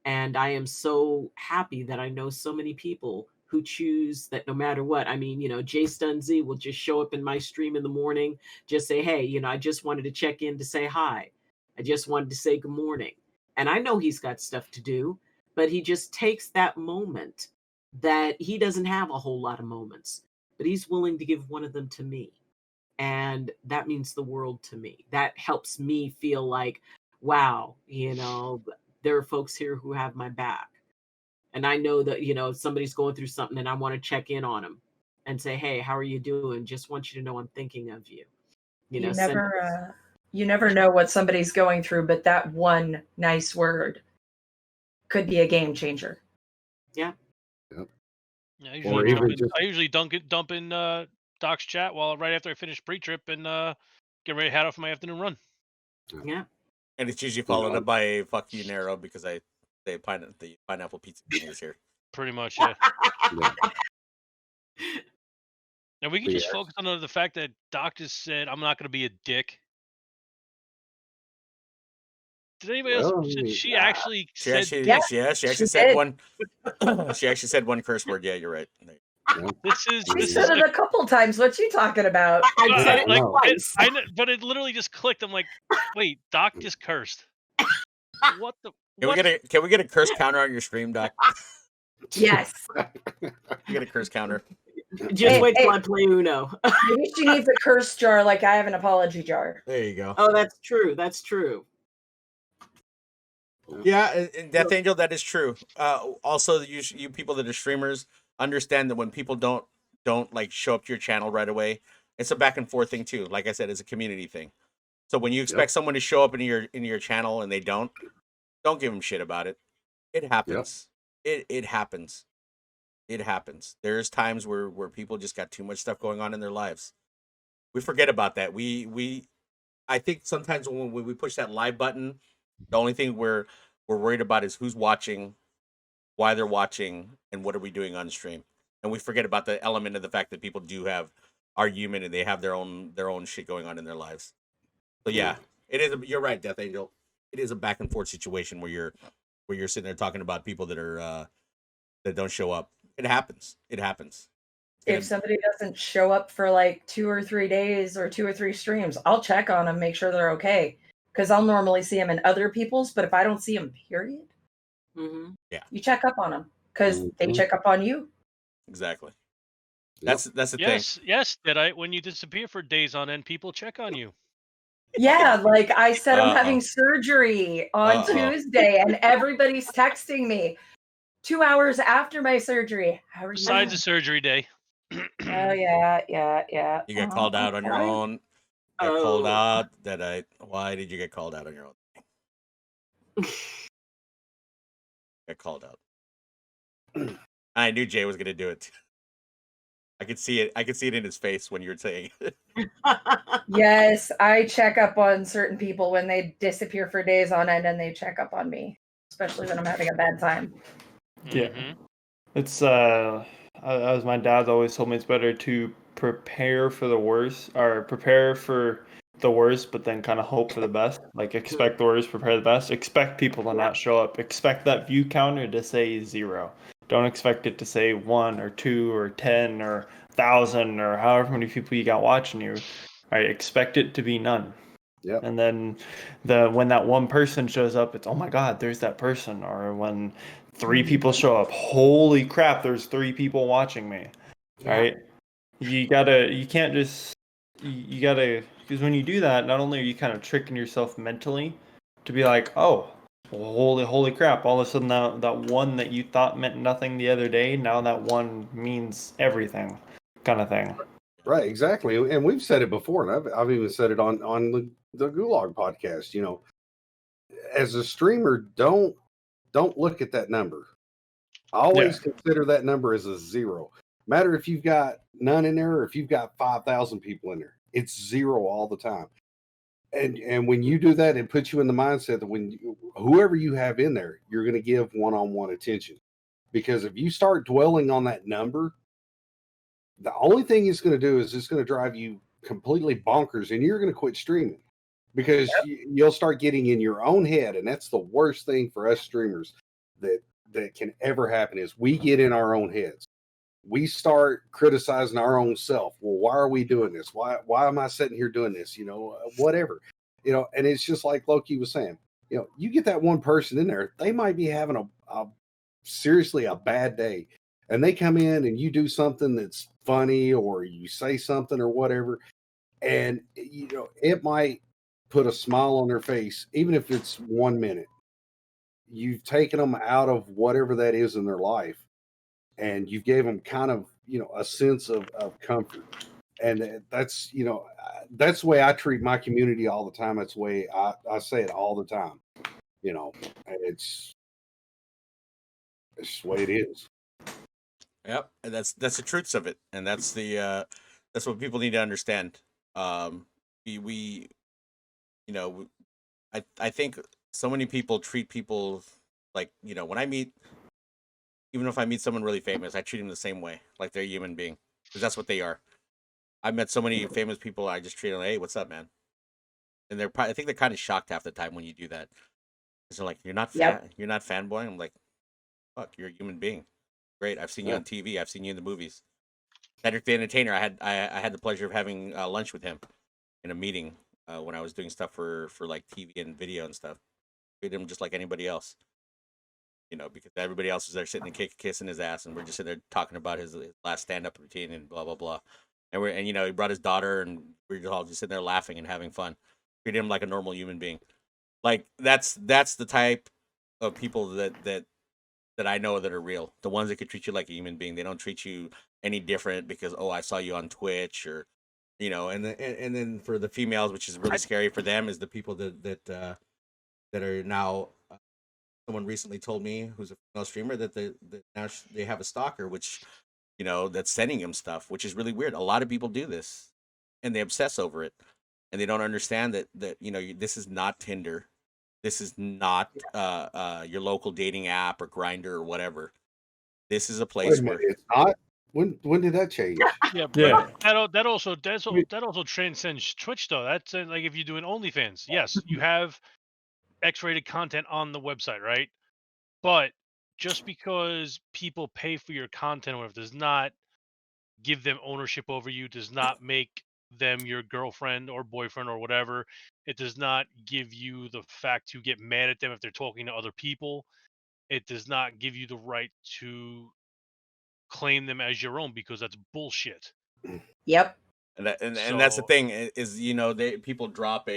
And I am so happy that I know so many people who choose that no matter what. I mean, JayStunZ will just show up in my stream in the morning, just say, hey, I just wanted to check in to say hi. I just wanted to say good morning. And I know he's got stuff to do, but he just takes that moment that he doesn't have a whole lot of moments, but he's willing to give one of them to me. And that means the world to me. That helps me feel like, wow, there are folks here who have my back. And I know that, if somebody's going through something and I want to check in on them and say, hey, how are you doing? Just want you to know I'm thinking of you. You never know what somebody's going through, but that one nice word could be a game changer. Yeah. Yep. Yeah, I usually dump in Doc's chat right after I finish pre-trip and get ready to head off my afternoon run. Yeah. And it's usually followed up by a fuck you, Narrow, because the pineapple pizza king is here. Pretty much, yeah. And we can just focus on the fact that Doc just said, I'm not going to be a dick. Did anybody else? She actually said. She actually said one. She actually said one curse word. Yeah, you're right. She said it a couple times. What you talking about? I said it twice. But it literally just clicked. I'm like, wait, Doc just cursed. What the? Can we get a curse counter on your stream, Doc? Yes. You get a curse counter. Just wait till I play Uno. Maybe she needs a curse jar like I have an apology jar. There you go. Oh, that's true. That's true. Yeah, and Death Angel, that is true. Also, you people that are streamers understand that when people don't like show up to your channel right away, it's a back and forth thing too. Like I said, it's a community thing. So when you expect someone to show up in your channel and they don't give them shit about it. It happens. It happens. It happens. There's times where people just got too much stuff going on in their lives. We forget about that. I think sometimes when we push that live button, the only thing we're worried about is who's watching, why they're watching, and what are we doing on stream. And we forget about the element of the fact that people are human and they have their own shit going on in their lives. So yeah, it is. You're right, Death Angel. It is a back and forth situation where you're sitting there talking about people that are that don't show up. It happens. It happens. If somebody doesn't show up for like 2 or 3 days or 2 or 3 streams, I'll check on them, make sure they're okay. Because I'll normally see them in other people's, but if I don't see them, period, you check up on them because they check up on you. Exactly. That's the thing. Yes. When you disappear for days on end, people check on you. Yeah, like I said, I'm having surgery on Tuesday, and everybody's texting me 2 hours after my surgery. How are you? Besides the surgery day. Oh yeah. You got called out on your own. Called out why did you get called out on your own? Got called out. I knew Jay was gonna do it. I could see it. I could see it in his face when you were saying it. Yes, I check up on certain people when they disappear for days on end, and they check up on me, especially when I'm having a bad time. Yeah, it's as my dad always told me, it's better to prepare for the worst or prepare for the worst, but then kind of hope for the best. Like expect the worst, prepare the best. Expect people to not show up. Expect that view counter to say 0. Don't expect it to say 1 or 2 or 10 or 1,000 or however many people you got watching you. Right? Expect it to be none. Yeah. And then when that one person shows up, it's, oh my God, there's that person. Or when 3 people show up, holy crap, there's 3 people watching me. Right? You gotta, because when you do that, not only are you kind of tricking yourself mentally to be like, oh, holy crap, all of a sudden that one that you thought meant nothing the other day, now that one means everything, kind of thing. Right, exactly. And we've said it before, and I've even said it on the Gulag podcast. You know, as a streamer, don't look at that number. Always consider that number as a 0. Matter if you've got none in there or if you've got 5,000 people in there, it's 0 all the time. And when you do that, it puts you in the mindset that whoever you have in there, you're going to give one-on-one attention. Because if you start dwelling on that number, the only thing it's going to do is it's going to drive you completely bonkers, and you're going to quit streaming because you'll start getting in your own head, and that's the worst thing for us streamers that can ever happen is we get in our own heads. We start criticizing our own self. Well, why are we doing this? Why am I sitting here doing this? You know, whatever. You know, and it's just like Loki was saying. You know, you get that one person in there, they might be having seriously a bad day, and they come in and you do something that's funny or you say something or whatever, and you know it might put a smile on their face, even if it's 1 minute. You've taken them out of whatever that is in their life, and you gave them kind of, you know, a sense of comfort. And that's, you know, that's the way I treat my community all the time. That's the way I say it all the time. You know, it's just the way it is. Yep, and that's the truths of it, and that's what people need to understand. We you know, I think so many people treat people like, you know, even if I meet someone really famous, I treat them the same way, like they're a human being, because that's what they are. I've met so many famous people, I just treat them like, hey, what's up, man? And I think they're kind of shocked half the time when you do that. Because they're like, you're not fanboying? I'm like, fuck, you're a human being. Great, I've seen you on TV, I've seen you in the movies. Cedric the Entertainer, I had the pleasure of having lunch with him in a meeting when I was doing stuff for like TV and video and stuff. treat him just like anybody else. You know, because everybody else is there sitting and kissing his ass, and we're just sitting there talking about his last stand-up routine and blah blah blah. And you know, he brought his daughter, and we're all just sitting there laughing and having fun. Treat him like a normal human being. Like that's the type of people that I know that are real. The ones that could treat you like a human being. They don't treat you any different because, oh, I saw you on Twitch, or you know. And then for the females, which is really scary for them, is the people that are now. Someone recently told me, who's a female streamer, that now they have a stalker, which, you know, that's sending him stuff, which is really weird. A lot of people do this, and they obsess over it, and they don't understand that you know, this is not Tinder, this is not your local dating app or Grinder or whatever. This is a place where it's not. When did that change? Yeah, but that also transcends Twitch though. That's like if you do an OnlyFans, yes, you have X-rated content on the website, right? But just because people pay for your content, or does not give them ownership over you, does not make them your girlfriend or boyfriend or whatever. It does not give you the fact to get mad at them if they're talking to other people. It does not give you the right to claim them as your own, because that's bullshit. Yep. And that's the thing is, you know, people drop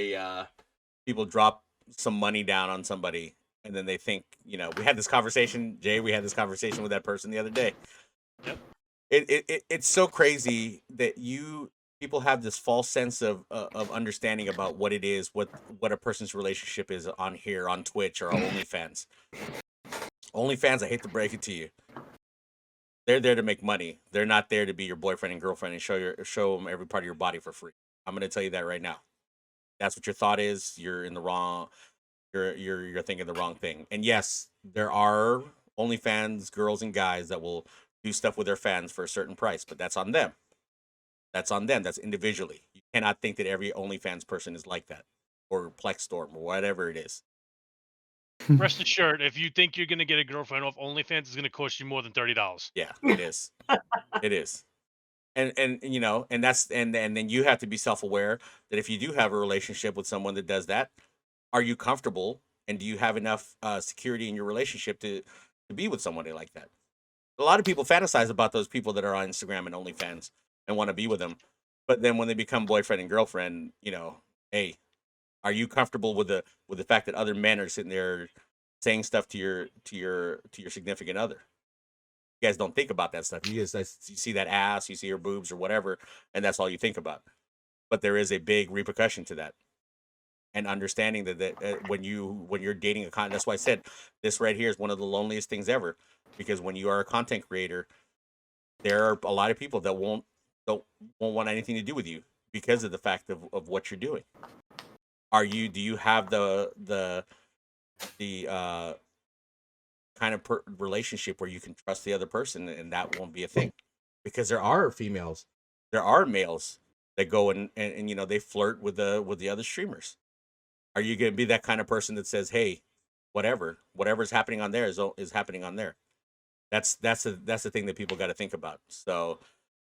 some money down on somebody, and then they think, you know, we had this conversation, Jay. We had this conversation with that person the other day. Yep. It's so crazy that people have this false sense of understanding about what it is, what a person's relationship is on here, on Twitch or OnlyFans. OnlyFans, I hate to break it to you, they're there to make money. They're not there to be your boyfriend and girlfriend and show them every part of your body for free. I'm going to tell you that right now. That's what your thought is. You're in the wrong. You're thinking the wrong thing. And yes, there are OnlyFans girls and guys that will do stuff with their fans for a certain price, but that's on them. That's on them. That's individually. You cannot think that every OnlyFans person is like that, or Plexstorm, or whatever it is. Rest assured, if you think you're going to get a girlfriend off OnlyFans, it's going to cost you more than $30. Yeah, it is. It is. And you know, and then you have to be self-aware that if you do have a relationship with someone that does that, are you comfortable, and do you have enough security in your relationship to be with somebody like that? A lot of people fantasize about those people that are on Instagram and OnlyFans and want to be with them, but then when they become boyfriend and girlfriend, you know, hey, are you comfortable with the fact that other men are sitting there saying stuff to your significant other? You guys don't think about that stuff. You see that ass, you see her boobs or whatever, and that's all you think about. But there is a big repercussion to that. And understanding that when you're dating that's why I said this right here is one of the loneliest things ever, because when you are a content creator, there are a lot of people that won't want anything to do with you because of the fact of what you're doing. Do you have the kind of relationship where you can trust the other person and that won't be a thing? Because there are males that go and you know, they flirt with the other streamers. Are you going to be that kind of person that says, hey, whatever's happening on there is happening on there? That's the thing that people got to think about. So,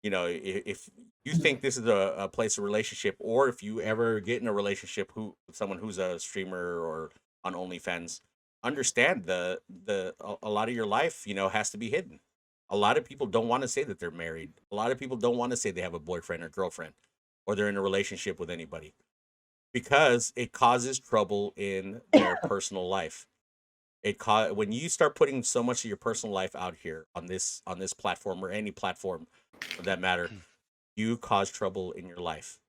you know, if you think this is a place of relationship, or if you ever get in a relationship with someone who's a streamer or on OnlyFans, understand a lot of your life, you know, has to be hidden. A lot of people don't want to say that they're married. A lot of people don't want to say they have a boyfriend or girlfriend, or they're in a relationship with anybody, because it causes trouble in their personal life. When you start putting so much of your personal life out here on this platform, or any platform for that matter, you cause trouble in your life.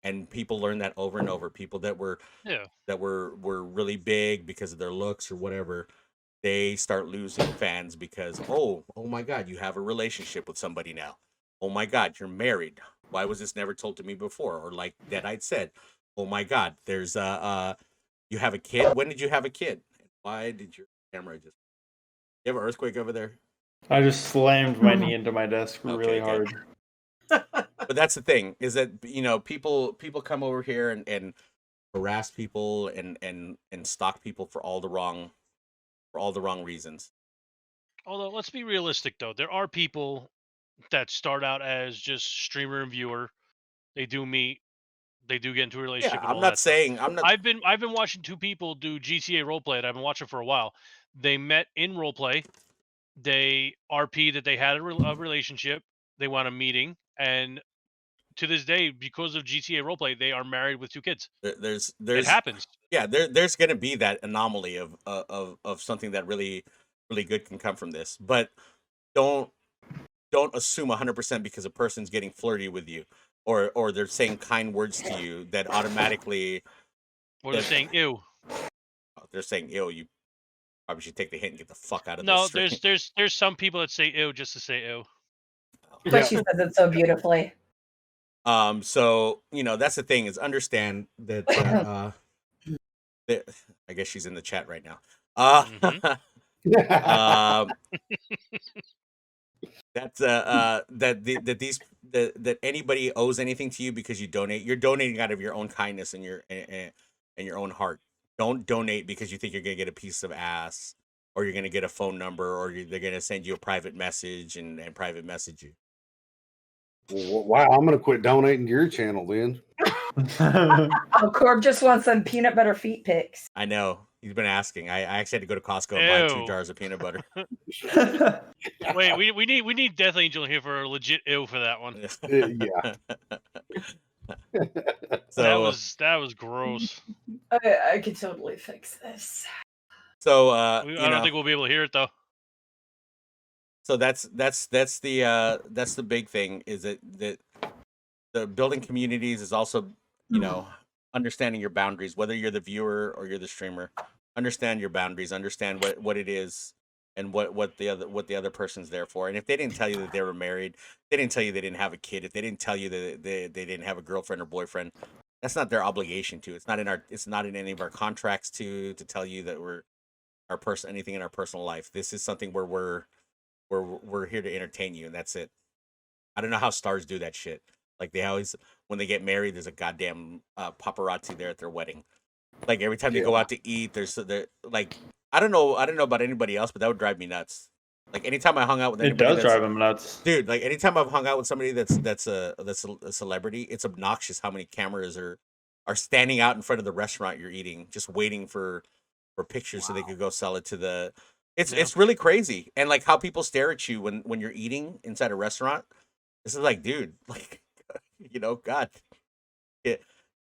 And people learn that over and over. People that were really big because of their looks or whatever, they start losing fans because, oh my God, you have a relationship with somebody now. Oh my God, you're married. Why was this never told to me before? Or like Deadite said, oh my God, there's you have a kid. When did you have a kid? Why did your camera just? You have an earthquake over there? I just slammed my knee into my desk really hard. But that's the thing, is that, you know, people come over here and harass people and stalk people for all the wrong reasons. Although, let's be realistic though, there are people that start out as just streamer and viewer. They do meet they do get into a relationship. Yeah, I'm not saying I'm not. I've been watching two people do GTA roleplay, and I've been watching for a while. They met in roleplay. They RP that they had a relationship. They went a meeting, and to this day, because of GTA roleplay, they are married with 2 kids. There's it happens. Yeah, there's going to be that anomaly of something that really good can come from this, but don't assume 100% because a person's getting flirty with you or they're saying kind words to you that automatically. Or they're saying ew. They're saying ew. You probably should take the hint and get the fuck out of No, this. there's some people that say ew just to say ew. But she says it so beautifully. So that's the thing is understand that. I guess she's in the chat right now. That anybody owes anything to you because you donate. You're donating out of your own kindness and your own heart. Don't donate because you think you're gonna get a piece of ass or you're gonna get a phone number or they're gonna send you a private message and private message you. Wow, I'm gonna quit donating to your channel then. Oh, Corb just wants some peanut butter feet pics. I know. He's been asking. I actually had to go to Costco and buy 2 jars of peanut butter. Wait, we need Death Angel here for a legit ew for that one. Yeah. So that was gross. I could totally fix this. So I don't think we'll be able to hear it though. So that's the big thing is that the building communities is also understanding your boundaries, whether you're the viewer or you're the streamer. Understand your boundaries, understand what it is and what the other person's there for. And if they didn't tell you that they were married, they didn't tell you they didn't have a kid, if they didn't tell you that they didn't have a girlfriend or boyfriend, that's not their obligation to. It's not in any of our contracts to tell you that we're anything in our personal life. This is something where we're here to entertain you, and that's it. I don't know how stars do that shit. Like they always, when they get married, there's a goddamn paparazzi there at their wedding. Like every time they go out to eat, there's like I don't know about anybody else, but that would drive me nuts. Like anytime I hung out with anybody, it does drive them nuts, dude. Like anytime I've hung out with somebody that's a celebrity, it's obnoxious how many cameras are standing out in front of the restaurant you're eating, just waiting for pictures so they could go sell it to the. It's really crazy, and like how people stare at you when you're eating inside a restaurant. This is like, dude, like. God,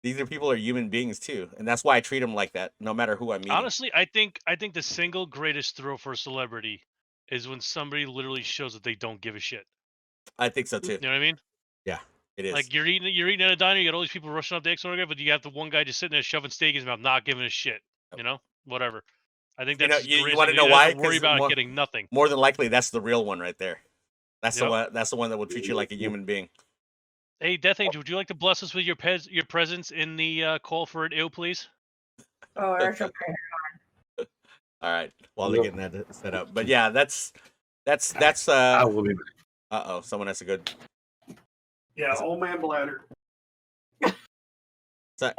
these people are human beings too, and that's why I treat them like that, no matter who I meet. Honestly, I think the single greatest thrill for a celebrity is when somebody literally shows that they don't give a shit. I think so too. You know what I mean? Yeah, it is. Like you're eating at a diner, you got all these people rushing up the extra, but you have the one guy just sitting there shoving steak in his mouth, not giving a shit. Whatever. I think that's you want to know why? Worry about getting nothing. More than likely, that's the real one right there. That's the one. That's the one that will treat you like a human being. Hey, Death Angel, would you like to bless us with your presence in the call for an ew, please? Oh, I shall pray. All right, while they're getting that set up. But yeah, that's. I will be back. Someone has a good. Yeah, old man bladder. So,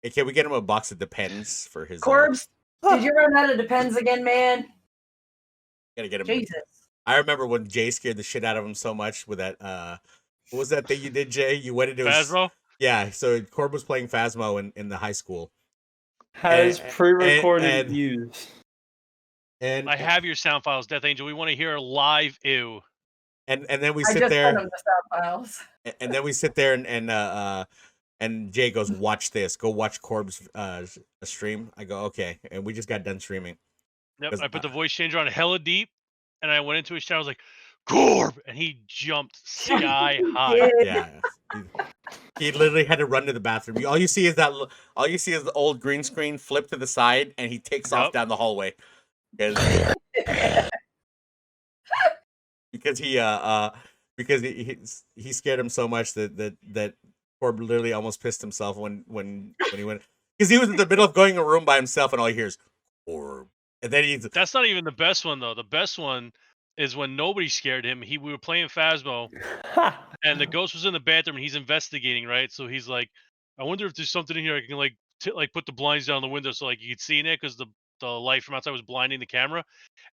hey, can we get him a box of Depends for his? Corbs, did you run out of Depends again, man? Gotta get him. Jesus. I remember when Jay scared the shit out of him so much with that. What was that thing you did, Jay? You went into Phasmo? Yeah, so Corb was playing Phasmo in the high school. Has pre-recorded views. And I have your sound files, Death Angel. We want to hear a live ew. And then we sit there. I just sent him the sound files. And then we sit there and Jay goes, "Watch this. Go watch Corb's stream." I go, "Okay." And we just got done streaming. Yep, I put the voice changer on hella deep, and I went into his channel. I was like, Corb, and he jumped sky high. Yeah, he literally had to run to the bathroom. All you see is the old green screen flip to the side, and he takes off down the hallway because he scared him so much that Corb literally almost pissed himself when he went, because he was in the middle of going in a room by himself, and all he hears Corb, and then that's not even the best one though. The best one is when nobody scared him. We were playing Phasmo, and the ghost was in the bathroom, and he's investigating, right? So he's like, I wonder if there's something in here I can put the blinds down the window so like you could see in it, because the light from outside was blinding the camera.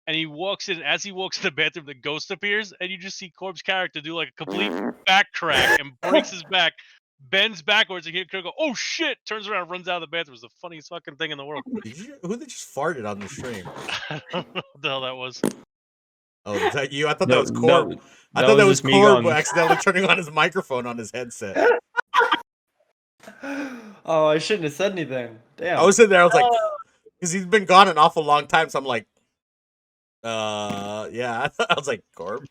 And he walks in. As he walks in the bathroom, the ghost appears, and you just see Corb's character do like a complete back crack and breaks his back bends backwards and hear Kurt go, "Oh shit!" Turns around, runs out of the bathroom. It was the funniest fucking thing in the world. Who just farted on the stream? I don't know what the hell that was. Oh, is that you? I thought No, that was Korb. no, I thought that was just me Korb going- accidentally turning on his microphone on his headset. Oh, I shouldn't have said anything. Damn. I was sitting there. I was like, because he's been gone an awful long time. So I'm like, yeah. I was like, Korb.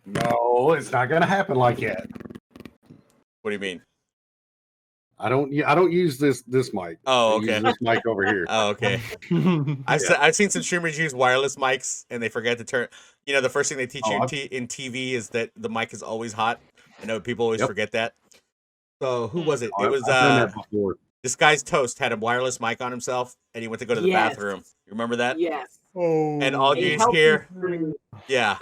No, it's not gonna happen like that. What do you mean? I don't use this mic. Oh, I okay. use this mic over here. Oh, okay. I've seen some streamers use wireless mics and they forget to turn. You know, the first thing they teach you in TV is that the mic is always hot. I know people always forget that. So who was it? It was I've done that before. This guy's Toast had a wireless mic on himself and he went to go to the bathroom. You remember that? Yes. Oh. And all you hear, yeah.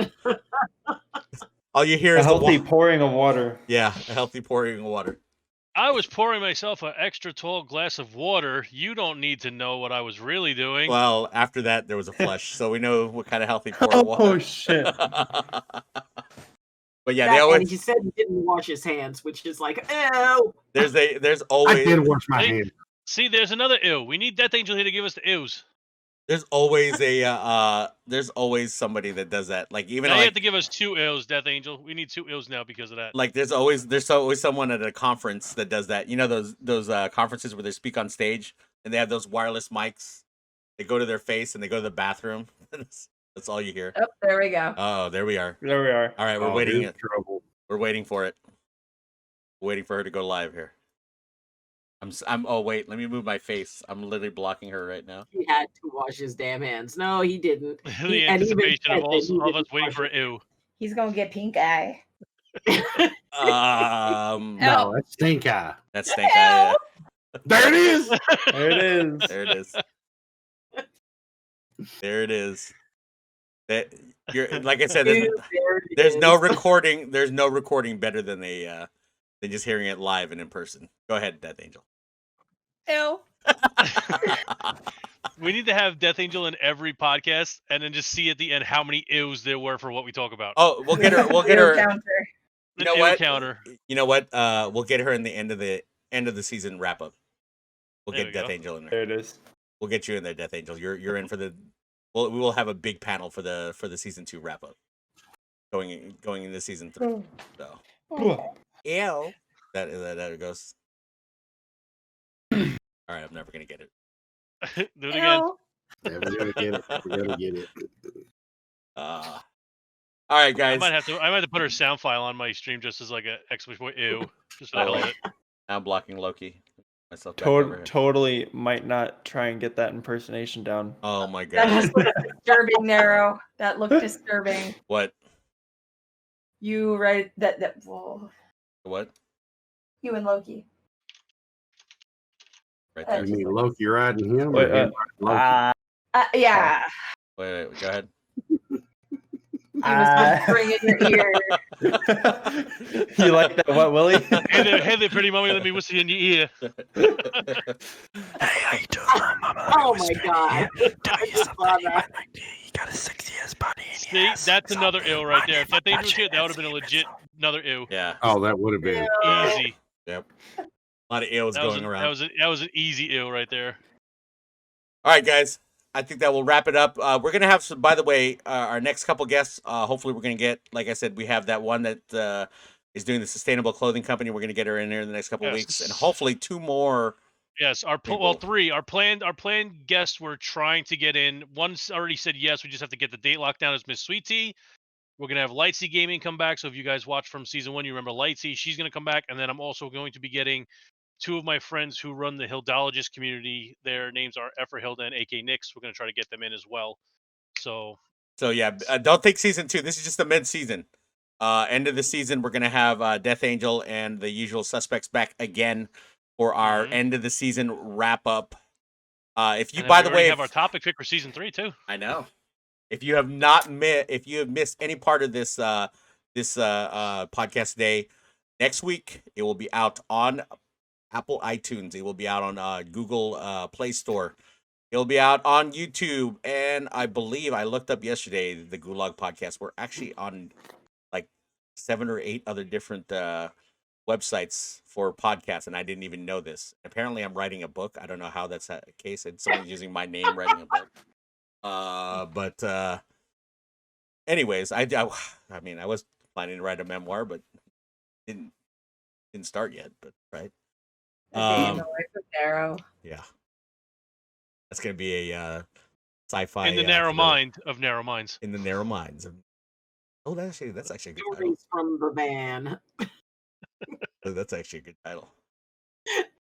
All you hear is a healthy pouring of water. Yeah, a healthy pouring of water. I was pouring myself an extra tall glass of water. You don't need to know what I was really doing. Well, after that, there was a flush, so we know what kind of healthy pour of water. Oh shit! But yeah, they always. And he said he didn't wash his hands, which is like, ew. There's always. I did wash my hands. See, there's another ew. We need Death Angel here to give us the ews. There's always there's always somebody that does that. Like even now like, you have to give us 2 ills, Death Angel. We need 2 ills now because of that. Like there's always someone at a conference that does that. You know those conferences where they speak on stage and they have those wireless mics. They go to their face and they go to the bathroom. That's all you hear. Oh, there we go. Oh, there we are. There we are. All right, we're waiting. Trouble. We're waiting for it. We're waiting for her to go live here. Oh wait, let me move my face. I'm literally blocking her right now. He had to wash his damn hands. No, he didn't. The anticipation of all of us waiting for ew. He's gonna get pink eye. No, that's stink eye. That's stink eye. Yeah. There it is. There it is. There it is. There it is. That you're like I said. There's no recording. There's no recording better than than just hearing it live and in person. Go ahead, Death Angel. Ew. We need to have Death Angel in every podcast, and then just see at the end how many ews there were for what we talk about. Oh, we'll get her. We'll get her. Counter. You know what? Counter. You know what? We'll get her in the end of the season wrap up. We'll There get we Death go. Angel in there. There it is. We'll get you in there, Death Angel. You're in for the. We will have a big panel for the season 2 wrap up. Going into season 3. So. Ew. That it goes. All right, I'm never gonna get it. Do it again. Yeah, we're gonna get it. We're gonna get it. All right, I guys. might have to put her sound file on my stream just as like a exclamation point ew, just for the hell of it. Now I'm blocking Loki. Myself back over here. Totally might not try and get that impersonation down. Oh my That god. just looked disturbing, Narrow. That looked disturbing. What? You right that whoa. What? You and Loki. Right Uh, there. You mean Loki riding him? Wait, or him riding Loki? Yeah. Wait, go ahead. He was whispering in your ear. You like that? What, Willie? Hey there, pretty mommy. Let me whisper in your ear. Hey, how you doing, mama? Oh my god. Tell you something. You got a sexy ass body in See, your ass. that's So, another ill right there. If that thing watch was here, it. that would have been a legit another ew. Yeah. Oh, that would have been. Easy. Yep. A lot of ills That was going an, around. that was an easy ill right there. All right, guys. I think that will wrap it up. We're gonna have some. By the way, our next couple guests. Hopefully, we're gonna get. Like I said, we have that one that is doing the sustainable clothing company. We're gonna get her in there in the next couple of weeks, and hopefully 2 more. Yes, People. 3. Our planned guests we're trying to get in. One's already said yes. We just have to get the date locked down. As Miss Sweet Tea. We're gonna have Lightsy Gaming come back. So if you guys watch from season 1, you remember Lightsy. She's gonna come back, and then I'm also going to be getting 2 of my friends who run the Hildologist community. Their names are Effer Hilda and AK Nix. We're gonna try to get them in as well. So Yeah, don't think season 2. This is just the mid-season. End of the season, we're gonna have Death Angel and the Usual Suspects back again for our end of the season wrap up. If you, by the way, have our topic pick for season 3 too. I know. If you have missed any part of this podcast today, next week it will be out on Apple iTunes. It will be out on Google Play Store. It'll be out on YouTube, and I believe I looked up yesterday the Gulag podcast. We're actually on like 7 or 8 other different websites for podcasts, and I didn't even know this. Apparently, I'm writing a book. I don't know how that's the case, and someone's using my name writing a book. But anyways, I mean, I was planning to write a memoir, but didn't start yet. But right, The Day in the Life of Darrow. yeah, that's gonna be a sci-fi In the narrow mind of narrow minds. In the narrow minds of. Oh, that's actually a good title. Stories from the van. That's actually a good title.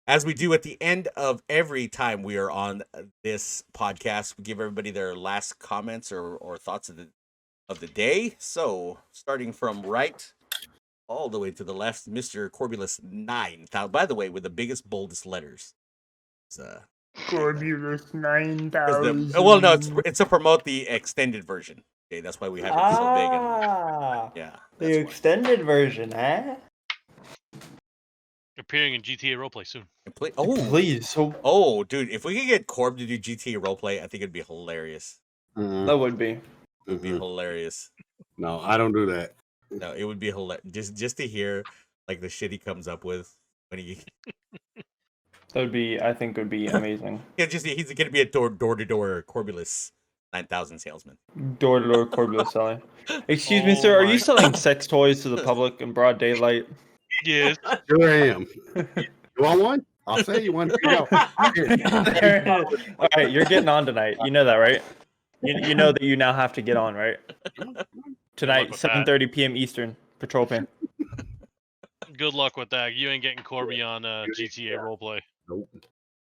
As we do at the end of every time we are on this podcast, we give everybody their last comments or thoughts of the day. So, starting from right all the way to the left, Mr. Korbulas 9,000. By the way, with the biggest, boldest letters. Korbulas 9,000. Well, no, it's to promote the extended version. Okay, that's why we have it so big. Yeah, the extended version, eh? Appearing in GTA roleplay soon. Oh, please! Oh, dude, if we could get Corb to do GTA roleplay, I think it'd be hilarious. That would be. It would be hilarious. No, I don't do that. No, it would be hilarious. Just to hear like the shit he comes up with when he. That would be. I think would be amazing. Yeah, he's gonna be a door to door Korbulas 9,000 salesman. Door to door Korbulas selling. Excuse me, sir. Are you selling sex toys to the public in broad daylight? Yes. Sure I am. You want one? I'll sell you one. All right, you're getting on tonight. You know that, right? You know that you now have to get on, right? Tonight, 7:30 p.m. Eastern, Patrol Pan. Good luck with that. You ain't getting Corby on GTA roleplay. Nope.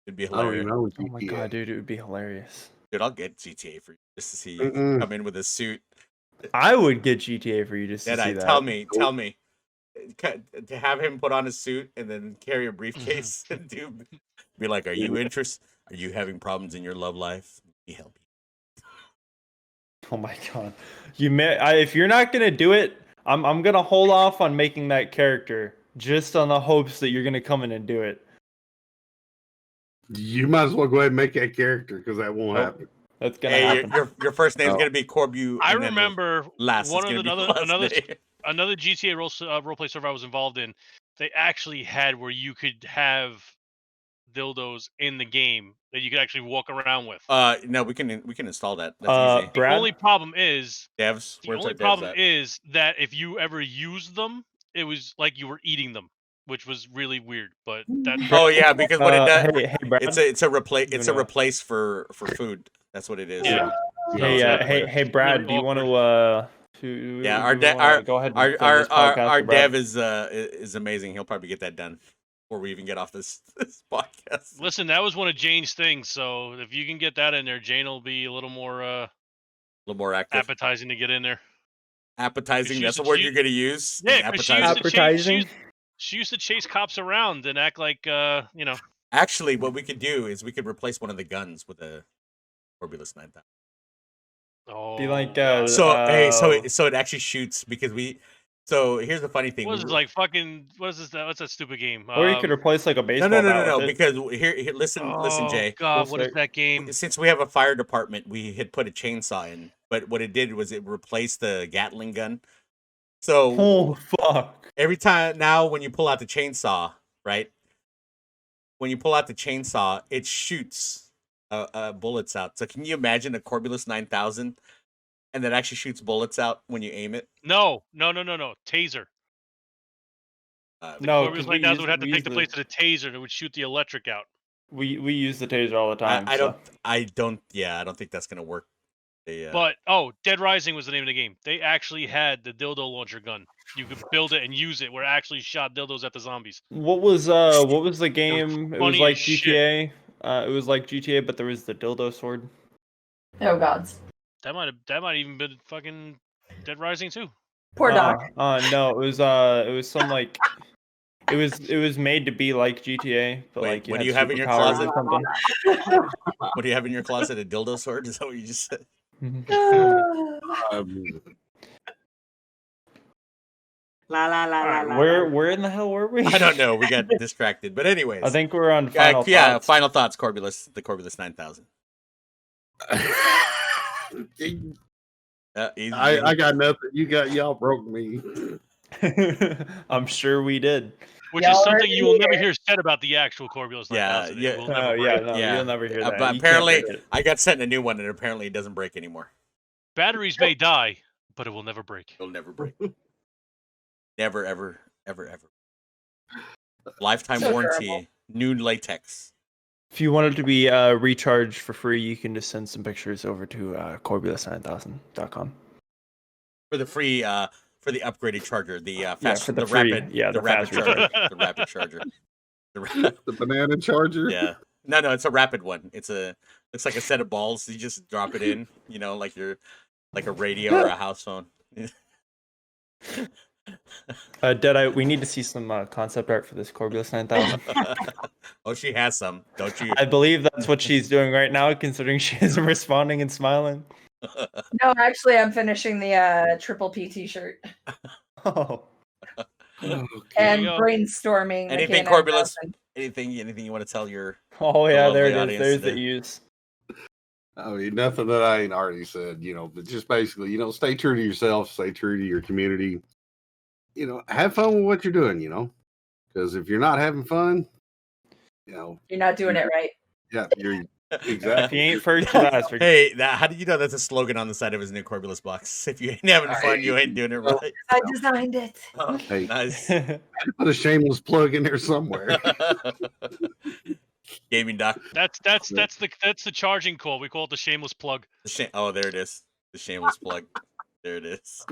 It'd be hilarious. Oh my god, dude, it would be hilarious. Dude, I'll get GTA for you just to see you come in with a suit. I would get GTA for you just to see that. Tell me. To have him put on a suit and then carry a briefcase and be like, "Are you interested? Are you having problems in your love life? Let me help you." Oh my god, if you're not gonna do it, I'm gonna hold off on making that character just on the hopes that you're gonna come in and do it. You might as well go ahead and make that character because that won't happen. That's gonna happen. Your first name's gonna be Corbu. I remember last one of another GTA roleplay server I was involved in. They actually had where you could have dildos in the game that you could actually walk around with. No, we can install that. That's easy. The only problem is devs. The only problem is that if you ever used them, it was like you were eating them, which was really weird. But that. Oh yeah, because what it does, hey, Brad, it's a replace for food. That's what it is. Yeah. Hey, Brad, do you want to? Our dev is amazing. He'll probably get that done before we even get off this podcast. Listen, that was one of Jane's things. So if you can get that in there, Jane will be a little more active, appetizing to get in there. Appetizing. That's the word you're going to use. Yeah, appetizing. She used to chase cops around and act like Actually, what we could do is we could replace one of the guns with a Korbulas 9,000. Oh. Be like so it actually shoots because we. So here's the funny thing. What is it like? Fucking what is this? What's that stupid game? Or you could replace like a baseball. No. Because here, listen, Jay. God, what is that game? Since we have a fire department, we had put a chainsaw in, but what it did was it replaced the Gatling gun. So oh fuck! Every time now, when you pull out the chainsaw, right? When you pull out the chainsaw, it shoots bullets out. So can you imagine a Korbulas 9,000? And that actually shoots bullets out when you aim it? No. Taser. No, Korbulas 9,000 would have to take the place of the taser that would shoot the electric out. We use the taser all the time. I don't think that's gonna work. But Dead Rising was the name of the game. They actually had the dildo launcher gun. You could build it and use it where it actually shot dildos at the zombies. What was the game? It was like GTA. Shit. It was like GTA, but there was the dildo sword. Oh gods. That might even been fucking Dead Rising too. Poor Doc. No, it was some like it was made to be like GTA, but wait, like what do you have in your closet? What do you have in your closet? A dildo sword? Is that what you just said? Where in the hell were we? I don't know. We got distracted, but anyways, I think we're on final thoughts. Final thoughts. Korbulas, the Korbulas 9,000. I got nothing. Y'all broke me. I'm sure we did. Which is something you will never hear said about the actual Korbulas 9000. Yeah. It will never break. You'll never hear that. But apparently, I got sent a new one, and apparently it doesn't break anymore. Batteries may die, but it will never break. It'll never break. Never, ever, ever, ever. Lifetime warranty. Terrible. New latex. If you wanted to be recharged for free, you can just send some pictures over to Korbulas9000.com. For the free, for the upgraded charger, the fast, for the rapid charger, the rapid charger, the banana charger. Yeah, no, it's a rapid one. Looks like a set of balls. You just drop it in, like a radio or a house phone. Deadeye, we need to see some concept art for this Korbulas 9000. Oh, she has some, don't you? I believe that's what she's doing right now, considering she isn't responding and smiling. No, actually, I'm finishing the Triple P t-shirt. Oh. And brainstorming. Anything, Korbulas? Anything you want to tell your? Oh yeah, there it is. There's the use. I mean, nothing that I ain't already said, but just basically, stay true to yourself, stay true to your community. Have fun with what you're doing, because if you're not having fun, you're not doing it right. Yeah, you're exactly. If you ain't first, you're last. Hey, how did you know that's a slogan on the side of his new Korbulas box? If you ain't having fun, you ain't doing it right. I designed it. Oh, hey, nice. I put a shameless plug in there somewhere. Gaming Doc. That's the charging call. We call it the shameless plug. Oh, there it is. The shameless plug. There it is.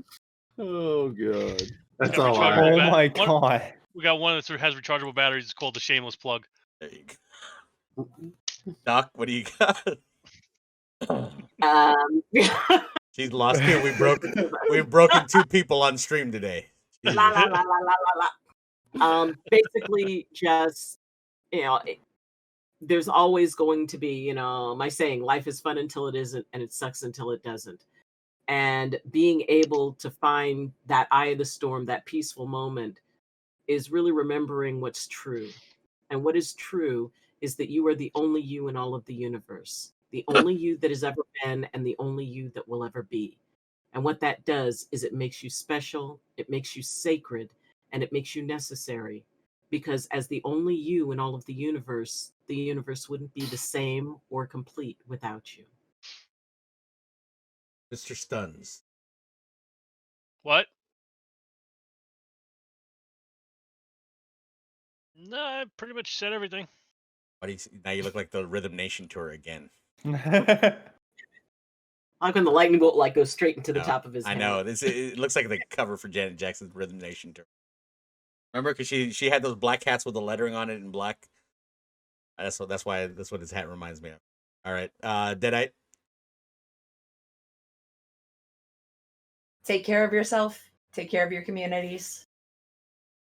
Oh god. That's Yeah, all I Oh my god. We got one that has rechargeable batteries. It's called the shameless plug. There you go. Doc, what do you got? She's lost here. We've broken 2 people on stream today. Basically, just there's always going to be, my saying, life is fun until it isn't, and it sucks until it doesn't. And being able to find that eye of the storm, that peaceful moment, is really remembering what's true. And what is true is that you are the only you in all of the universe, the only you that has ever been, and the only you that will ever be. And what that does is it makes you special, it makes you sacred, and it makes you necessary. Because as the only you in all of the universe wouldn't be the same or complete without you. Mr. JayStunZ. What? No, I pretty much said everything. Now you look like the Rhythm Nation tour again. Like when the lightning bolt goes straight into the top of his head. I know. It looks like the cover for Janet Jackson's Rhythm Nation tour. Remember, because she had those black hats with the lettering on it in black. That's what his hat reminds me of. All right, Deadite. Take care of yourself. Take care of your communities.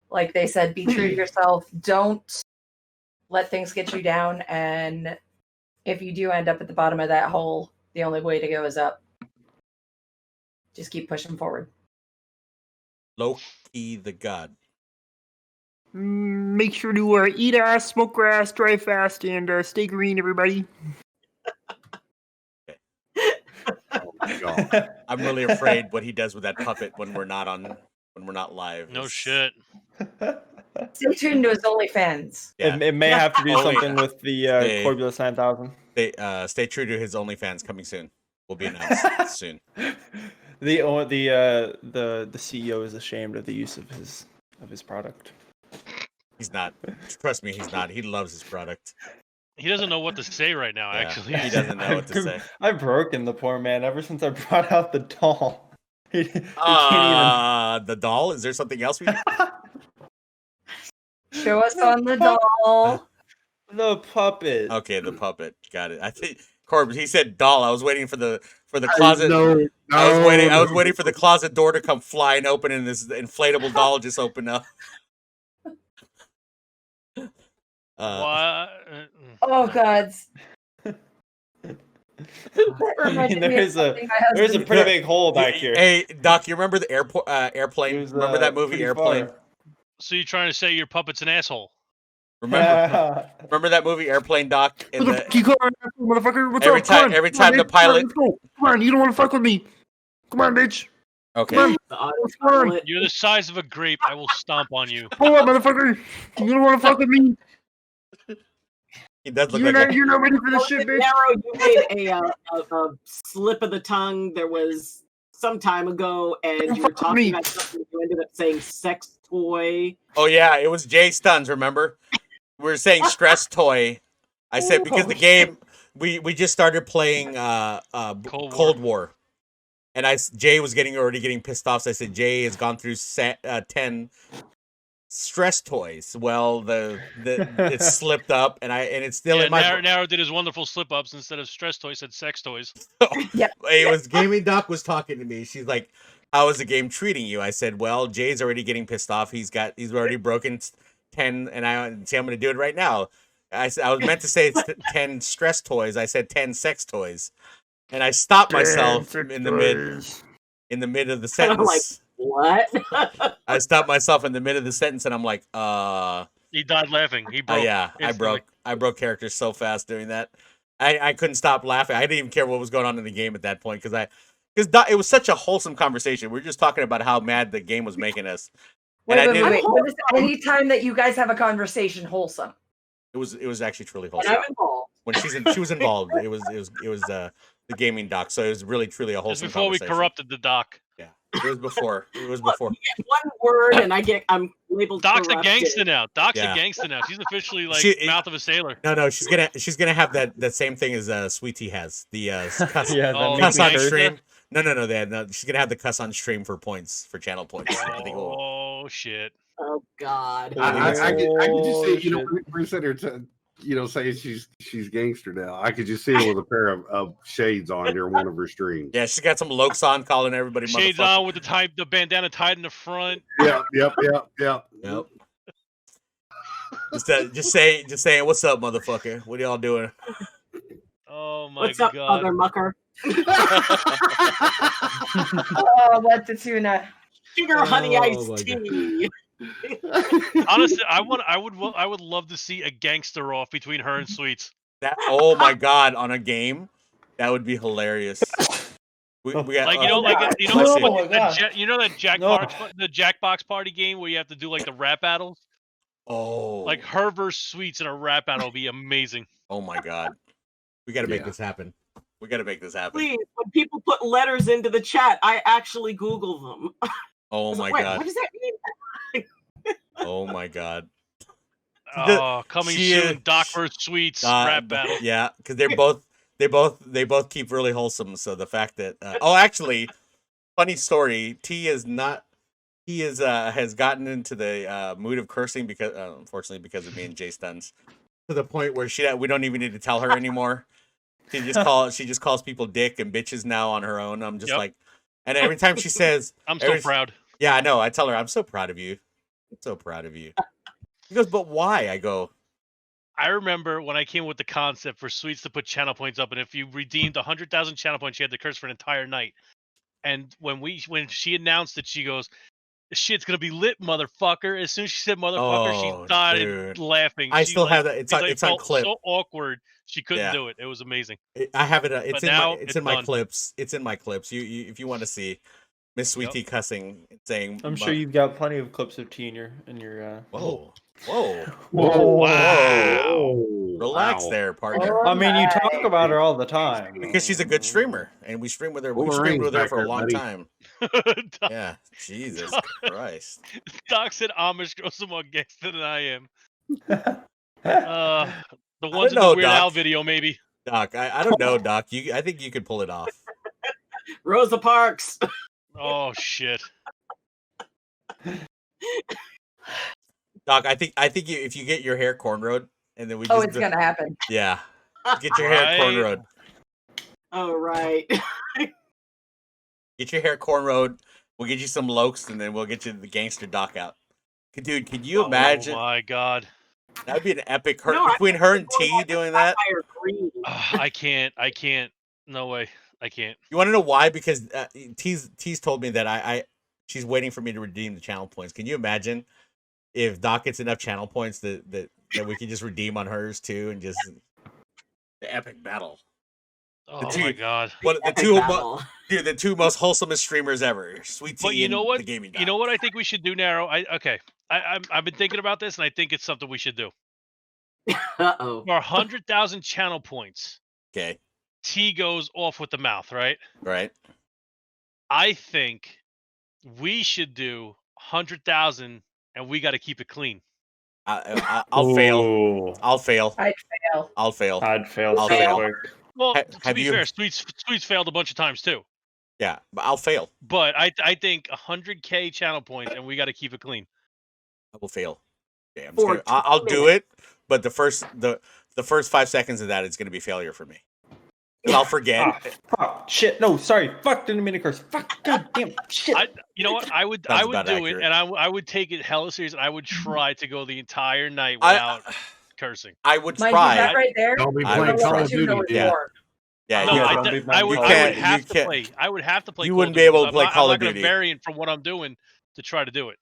Like they said, be true to yourself. Don't let things get you down. And if you do end up at the bottom of that hole, the only way to go is up. Just keep pushing forward. LowkiTheGod. Make sure to eat ass, smoke grass, drive fast, and stay green, everybody. Oh my god. I'm really afraid what he does with that puppet when we're not live. No shit. Stay tuned to his OnlyFans. Yeah. It may have to be something with the Korbulas 9000. Stay true to his OnlyFans coming soon. Will be announced soon. The CEO is ashamed of the use of his product. He's not. Trust me, he's not. He loves his product. He doesn't know what to say right now, actually. He doesn't know what to say. I've broken the poor man ever since I brought out the doll. He can't The doll? Is there something else we Show us on the doll. The puppet. Okay, the puppet. Got it. I think Corbin, he said doll. I was waiting for the closet. I was waiting for the closet door to come flying open and this inflatable doll just open up. Oh god. There's a pretty big hole back here. Hey, Doc, you remember the airplane? Remember that movie Airplane? So you're trying to say your puppet's an asshole? Remember that movie Airplane, Doc? Where the fuck you going, motherfucker? What's every up? time the pilot. Come on, you don't want to fuck with me. Come on, bitch. Okay. Come on. You're the size of a grape. I will stomp on you. Hold on, motherfucker. You don't want to fuck with me. He does look You're like not ready for this shit, bitch. Narrow, you made a slip of the tongue. There was some time ago, and you were talking about something. You ended up saying sex toy. Oh yeah, it was JayStunZ. Remember, we were saying stress toy. I said because the game we just started playing Cold War. And Jay was already getting pissed off. So I said Jay has gone through 10 stress toys. Well, it slipped up, and it's still in my. Narrow did his wonderful slip ups instead of stress toys. Said sex toys. Yep. It was Gaming Doc was talking to me. She's like, "How is the game treating you?" I said, "Well, Jay's already getting pissed off. He's already broken 10, and I'm going to do it right now." I was meant to say it's 10 stress toys. I said 10 sex toys. And I stopped myself in the mid of the sentence. I'm like, what? I stopped myself in the mid of the sentence, and I'm like, He died laughing. He broke. I broke characters so fast doing that. I couldn't stop laughing. I didn't even care what was going on in the game at that point because it was such a wholesome conversation. We were just talking about how mad the game was making us. Wait. What is any time that you guys have a conversation wholesome? It was actually truly wholesome. And I'm involved. When she was involved, it was the Gaming Doc. So it was really truly a wholesome before conversation. we corrupted the doc. Yeah, it was before. It was before. One word, and I'm labeled. Doc's corrupted. a gangster now. Doc's a gangster now. She's officially mouth of a sailor. No, she's gonna have that same thing as Sweet Tea has the cuss, cuss on gangster? stream. No, she's gonna have the cuss on stream for points for channel points. I think Shit. Oh God. I could just see, Bruce said her saying she's gangster now. I could just see her with a pair of shades on during one of her streams. Yeah, she's got some lokes on, calling everybody shades on with the bandana tied in the front. Yep. Just saying, what's up, motherfucker? What are y'all doing? Oh my What's God. up, other mucker? Oh, what the tuna? Sugar honey iced tea. Honestly, I would love to see a gangster off between her and Sweets. Oh my God, on a game, that would be hilarious. We got, the Jackbox Party game where you have to do like the rap battles. Oh, like her versus Sweets in a rap battle would be amazing. Oh my God, we got to make this happen. We got to make this happen. Please, when people put letters into the chat, I actually Google them. Oh my God, what does that mean? Oh my God. Coming soon, Doc versus Sweets rap battle. Yeah, because they both keep really wholesome. So the fact that actually, funny story. T has gotten into the mood of cursing because unfortunately because of me and JayStunZ, to the point where we don't even need to tell her anymore. She just calls people dick and bitches now on her own. I'm just like, and every time she says, "I'm so proud." Yeah, I know. I tell her, "I'm so proud of you. I'm so proud of you." She goes, "But why?" I go, I remember when I came with the concept for Sweets to put channel points up, and if you redeemed 100,000 channel points, you had to curse for an entire night. And when she announced it, she goes, "This shit's gonna be lit, motherfucker." As soon as she said "motherfucker," she started laughing. I still have that. It's on clip. So awkward. She couldn't do it. It was amazing. I have it. It's in my done. clips. It's in my clips. You if you want to see Miss Sweet Tea cussing, saying, I'm sure you've got plenty of clips of Tea in your. Whoa. Wow. Relax there, partner. I mean, you talk about her all the time. Because she's a good streamer, and we stream with her. We streamed with her for a long time. Yeah, Jesus Christ. Doc said Amish girls are more gangster than I am. The ones in the Weird Al video, maybe. Doc, I don't know, Doc. I think you could pull it off. Rosa Parks. Oh shit. Doc, I think if you get your hair cornrowed and then it's gonna happen. Yeah. Get your hair cornrowed. Oh right. Get your hair cornrowed. We'll get you some lokes and then we'll get you the gangster Doc out. Dude, can you imagine? Oh my God. That would be an epic between her and T doing that. I can't. No way. I can't. You want to know why? Because T's told me that she's waiting for me to redeem the channel points. Can you imagine if Doc gets enough channel points that we can just redeem on hers too and just the epic battle? Oh my god! But the two most wholesomest streamers ever, Sweet Tea But you know what? the Gaming You know what I think we should do, Narrow? I've been thinking about this, and I think it's something we should do. Uh-oh. For 100,000 channel points, Okay. T goes off with the mouth, right? Right. I think we should do 100,000, and we got to keep it clean. I'll fail. I'll fail. I'd fail. I'll fail. I'd fail I'll so fail. quick. Well, to have be you- fair, Sweet's failed a bunch of times too. Yeah, but I'll fail. But I think 100K channel points, and we got to keep it clean. I will fail. Okay, For I'll 20 do it, but the first 5 seconds of that is going to be failure for me. 'Cause I'll forget. Fuck, shit, no, sorry. Fuck, didn't mean to curse. Fuck, goddamn, shit. You know what? I would Sounds do about it, accurate. and I would take it hella serious, and I would try to go the entire night without cursing. I would Mind you, try. that right there. Don't be I playing would Call try. of Duty. Yeah. Yeah, No, Yeah, I don't be would. I would can't- have you to can't- play. I would have to play. you Call wouldn't of be Duty, able to because play Call I'm of not Duty. gonna variant from what I'm doing to try to do it.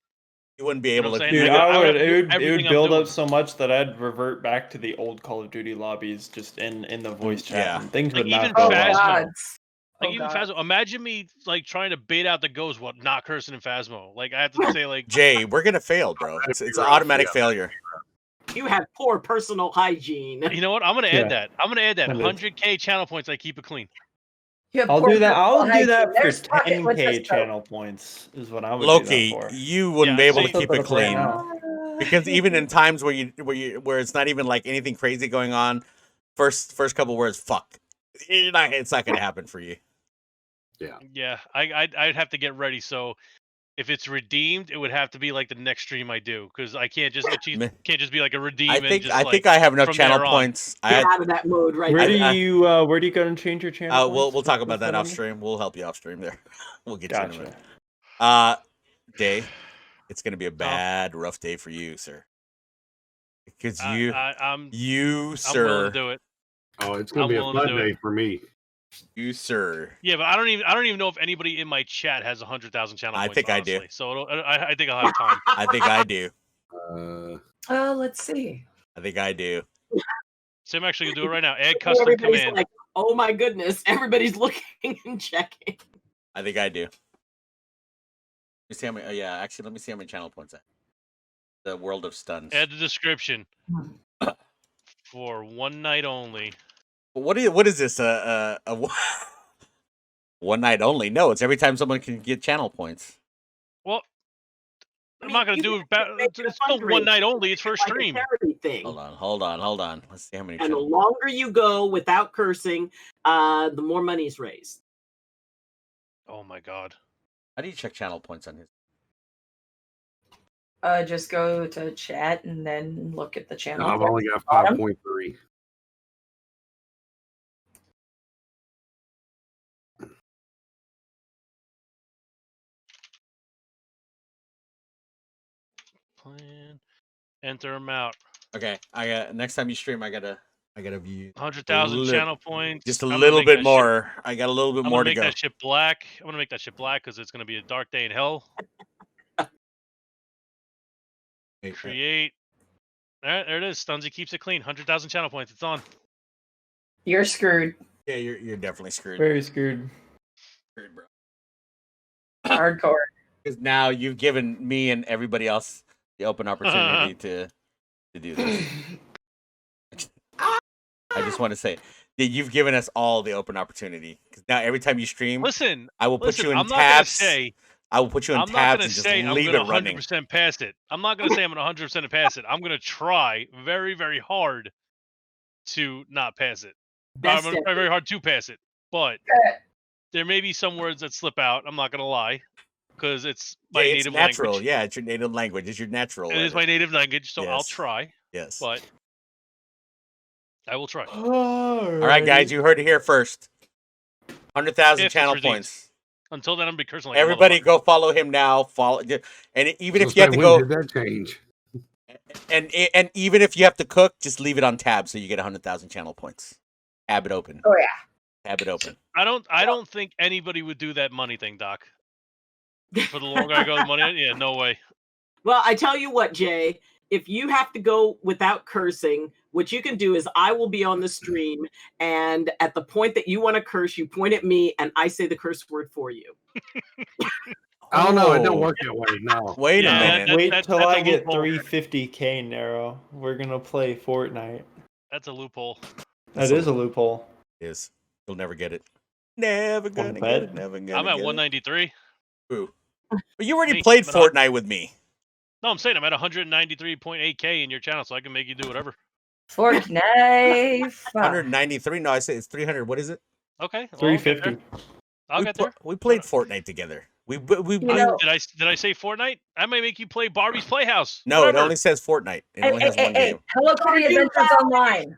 You wouldn't be You know able what to. I'm saying? Dude, I would have to it do would everything I'm build doing. up so much that I'd revert back to the old Call of Duty lobbies just in the voice chat. Yeah. And things Like, would even not go Oh Phasmo. well. God. Like Oh, even God. Phasmo. Imagine me like trying to bait out the ghost while not cursing in Phasmo. Like I have to say like Jay, we're gonna fail, bro. It's That'd an be automatic rough, failure. You have poor personal hygiene. you know what? I'm gonna add Yeah. that. I'm gonna add that. That is- 100K channel points. I keep it clean. You have I'll poor do that. I'll personal do that hygiene. for They're stuck it with 10K this stuff. channel points. Is what I would Loki, do that for. you wouldn't Yeah, be able see- to keep Put it up right clean now. because even in times where it's not even like anything crazy going on, first couple words, fuck. It's not gonna happen for you. Yeah, I'd have to get ready. So if it's redeemed, it would have to be like the next stream I do because I can't just Man. can't just be like a redeem. I and think just, I like, think I have enough from channel there on. points. Get out of that mode right Where now. do you go and change your channel? We'll points? talk about What's that off under? stream. We'll help you off stream there. We'll get you in a Gotcha. minute. Day, it's gonna be a bad, rough day for you, sir. Because you, I'm willing sir, to do it. Oh, it's gonna I'm be a willing to fun do day it. for me. you, sir. Yeah, but I don't even know if anybody in my chat has 100,000 channel I points. think I do. honestly. So I think I'll have time. I think I do. Let's see. I think I do. So I'm actually gonna do it right now. Add custom Everybody's command. like, oh my goodness. Everybody's looking and checking. I think I do. Let me see how many. Yeah, actually, let me see how many channel points I have. The World of Stuns. Add the description for one night only. What is this? One night only? No, it's every time someone can get channel points. Well, I I'm mean, not gonna you do have it. to make it a It's still one fundraiser. night only. It's for a Like a stream. charity thing. Hold on. Let's see how many. And the channel- longer you go without cursing, the more money's raised. Oh my god. How do you check channel points on his? Just go to chat and then look at the channel. No, I've only got Bottom. 5.3. Plan. Enter amount. Okay, I got next time you stream, I gotta view 100,000 Lit- channel points. just a I'm gonna little make bit that more. I got a little bit I'm more gonna to make go. that shit black. I'm gonna make that shit black because it's gonna be a dark day in hell. Hey, Create. There it is. StunZ keeps it clean. 100,000 channel points. It's on. You're screwed. Yeah, you're definitely screwed. Very screwed. Screwed, bro. Hardcore. Because now you've given me and everybody else the open opportunity to do this. I just want to say that you've given us all the open opportunity. Because now every time you stream, Listen. I will put Listen. you in I'm not gonna tabs. say. I will put you in I'm not tabs gonna and just say I'm leave gonna it running. 100% pass it. I'm not gonna say I'm gonna 100% pass it. I'm gonna try very, very hard to not pass it. Best I'm gonna try very hard to pass it, but there may be some words that slip out. I'm not gonna lie, because it's my Yeah, it's native natural. language. Yeah, it's your native language. It's your natural. It is my native language, so I'll Yes. try. Yes. But I will try. All right, guys, you heard it here first. 100,000 If it's channel redeemed. points. Until then, I'm gonna be cursing like a Everybody, motherfucker. go follow him now. Follow, and even if Since you have to when go, did that change? and even if you have to cook, just leave it on tab so you get 100,000 channel points. Tab it open. Oh yeah. Tab it open. I don't think anybody would do that money thing, Doc. For the longer I go, the money. Yeah, no way. Well, I tell you what, Jay, if you have to go without cursing what you can do is I will be on the stream, and at the point that you want to curse, you point at me, and I say the curse word for you. Oh no, it don't work that way. No. Wait a minute. Wait till I get loophole. 350k Narrow. We're gonna play Fortnite. That's a loophole. That is a loophole. It is. You'll never get it. Never gonna get it. Never gonna. I'm at 193. Ooh. But you already played Fortnite with me. No, I'm saying I'm at 193.8k in your channel, so I can make you do whatever. Fortnite. 193. No, I say it's 300. What is it? Okay. 350. I'll get there. We played Fortnite together. Did I say Fortnite? I might make you play Barbie's Playhouse. No, Whatever. it only says Fortnite. It only has one game. Hello Kitty Adventures Online.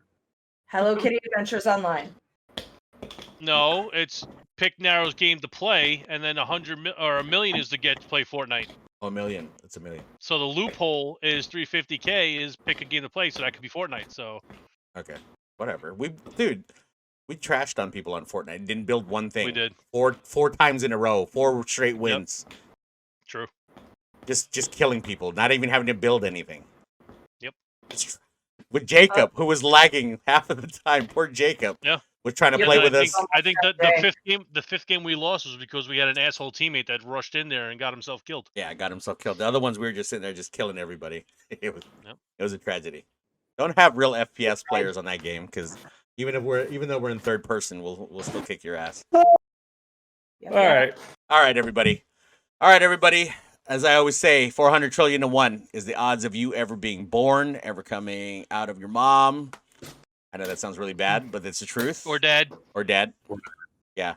Hello Kitty Adventures Online. No, it's pick Narrow's game to play, and then 100 or a million is to get to play Fortnite. Oh, $1 million. It's $1 million. So the loophole is 350k is pick a game to play, so that could be Fortnite. So okay, whatever. We trashed on people on Fortnite. Didn't build one thing. We did four times in a row, 4 straight wins. Yep. True. Just killing people, not even having to build anything. Yep. With Jacob, who was lagging half of the time. Poor Jacob. Yeah. Was trying to play with us. I think that the fifth game we lost was because we had an asshole teammate that rushed in there and got himself killed. Yeah, got himself killed. The other ones we were just sitting there just killing everybody. It was a tragedy. Don't have real FPS players on that game because even though we're in third person, we'll still kick your ass. All right, everybody. As I always say, 400 trillion to 1 is the odds of you ever being born, ever coming out of your mom. I know that sounds really bad, but it's the truth. Or dad. Yeah.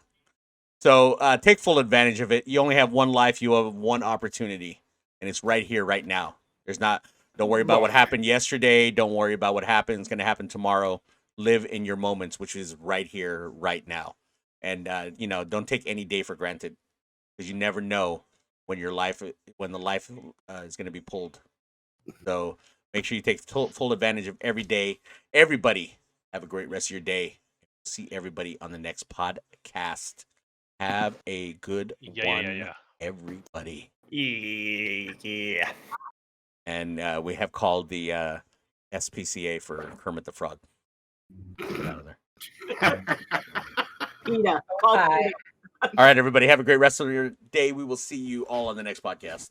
So take full advantage of it. You only have one life. You have one opportunity, and it's right here, right now. Don't worry about what happened yesterday. Don't worry about what happens going to happen tomorrow. Live in your moments, which is right here, right now. And don't take any day for granted, because you never know when the life is going to be pulled. So make sure you take full advantage of every day. Everybody, have a great rest of your day. See everybody on the next podcast. Have a good one, everybody. Yeah. And we have called the SPCA for Kermit the Frog. Get out of there. Peter, all right, everybody. Have a great rest of your day. We will see you all on the next podcast.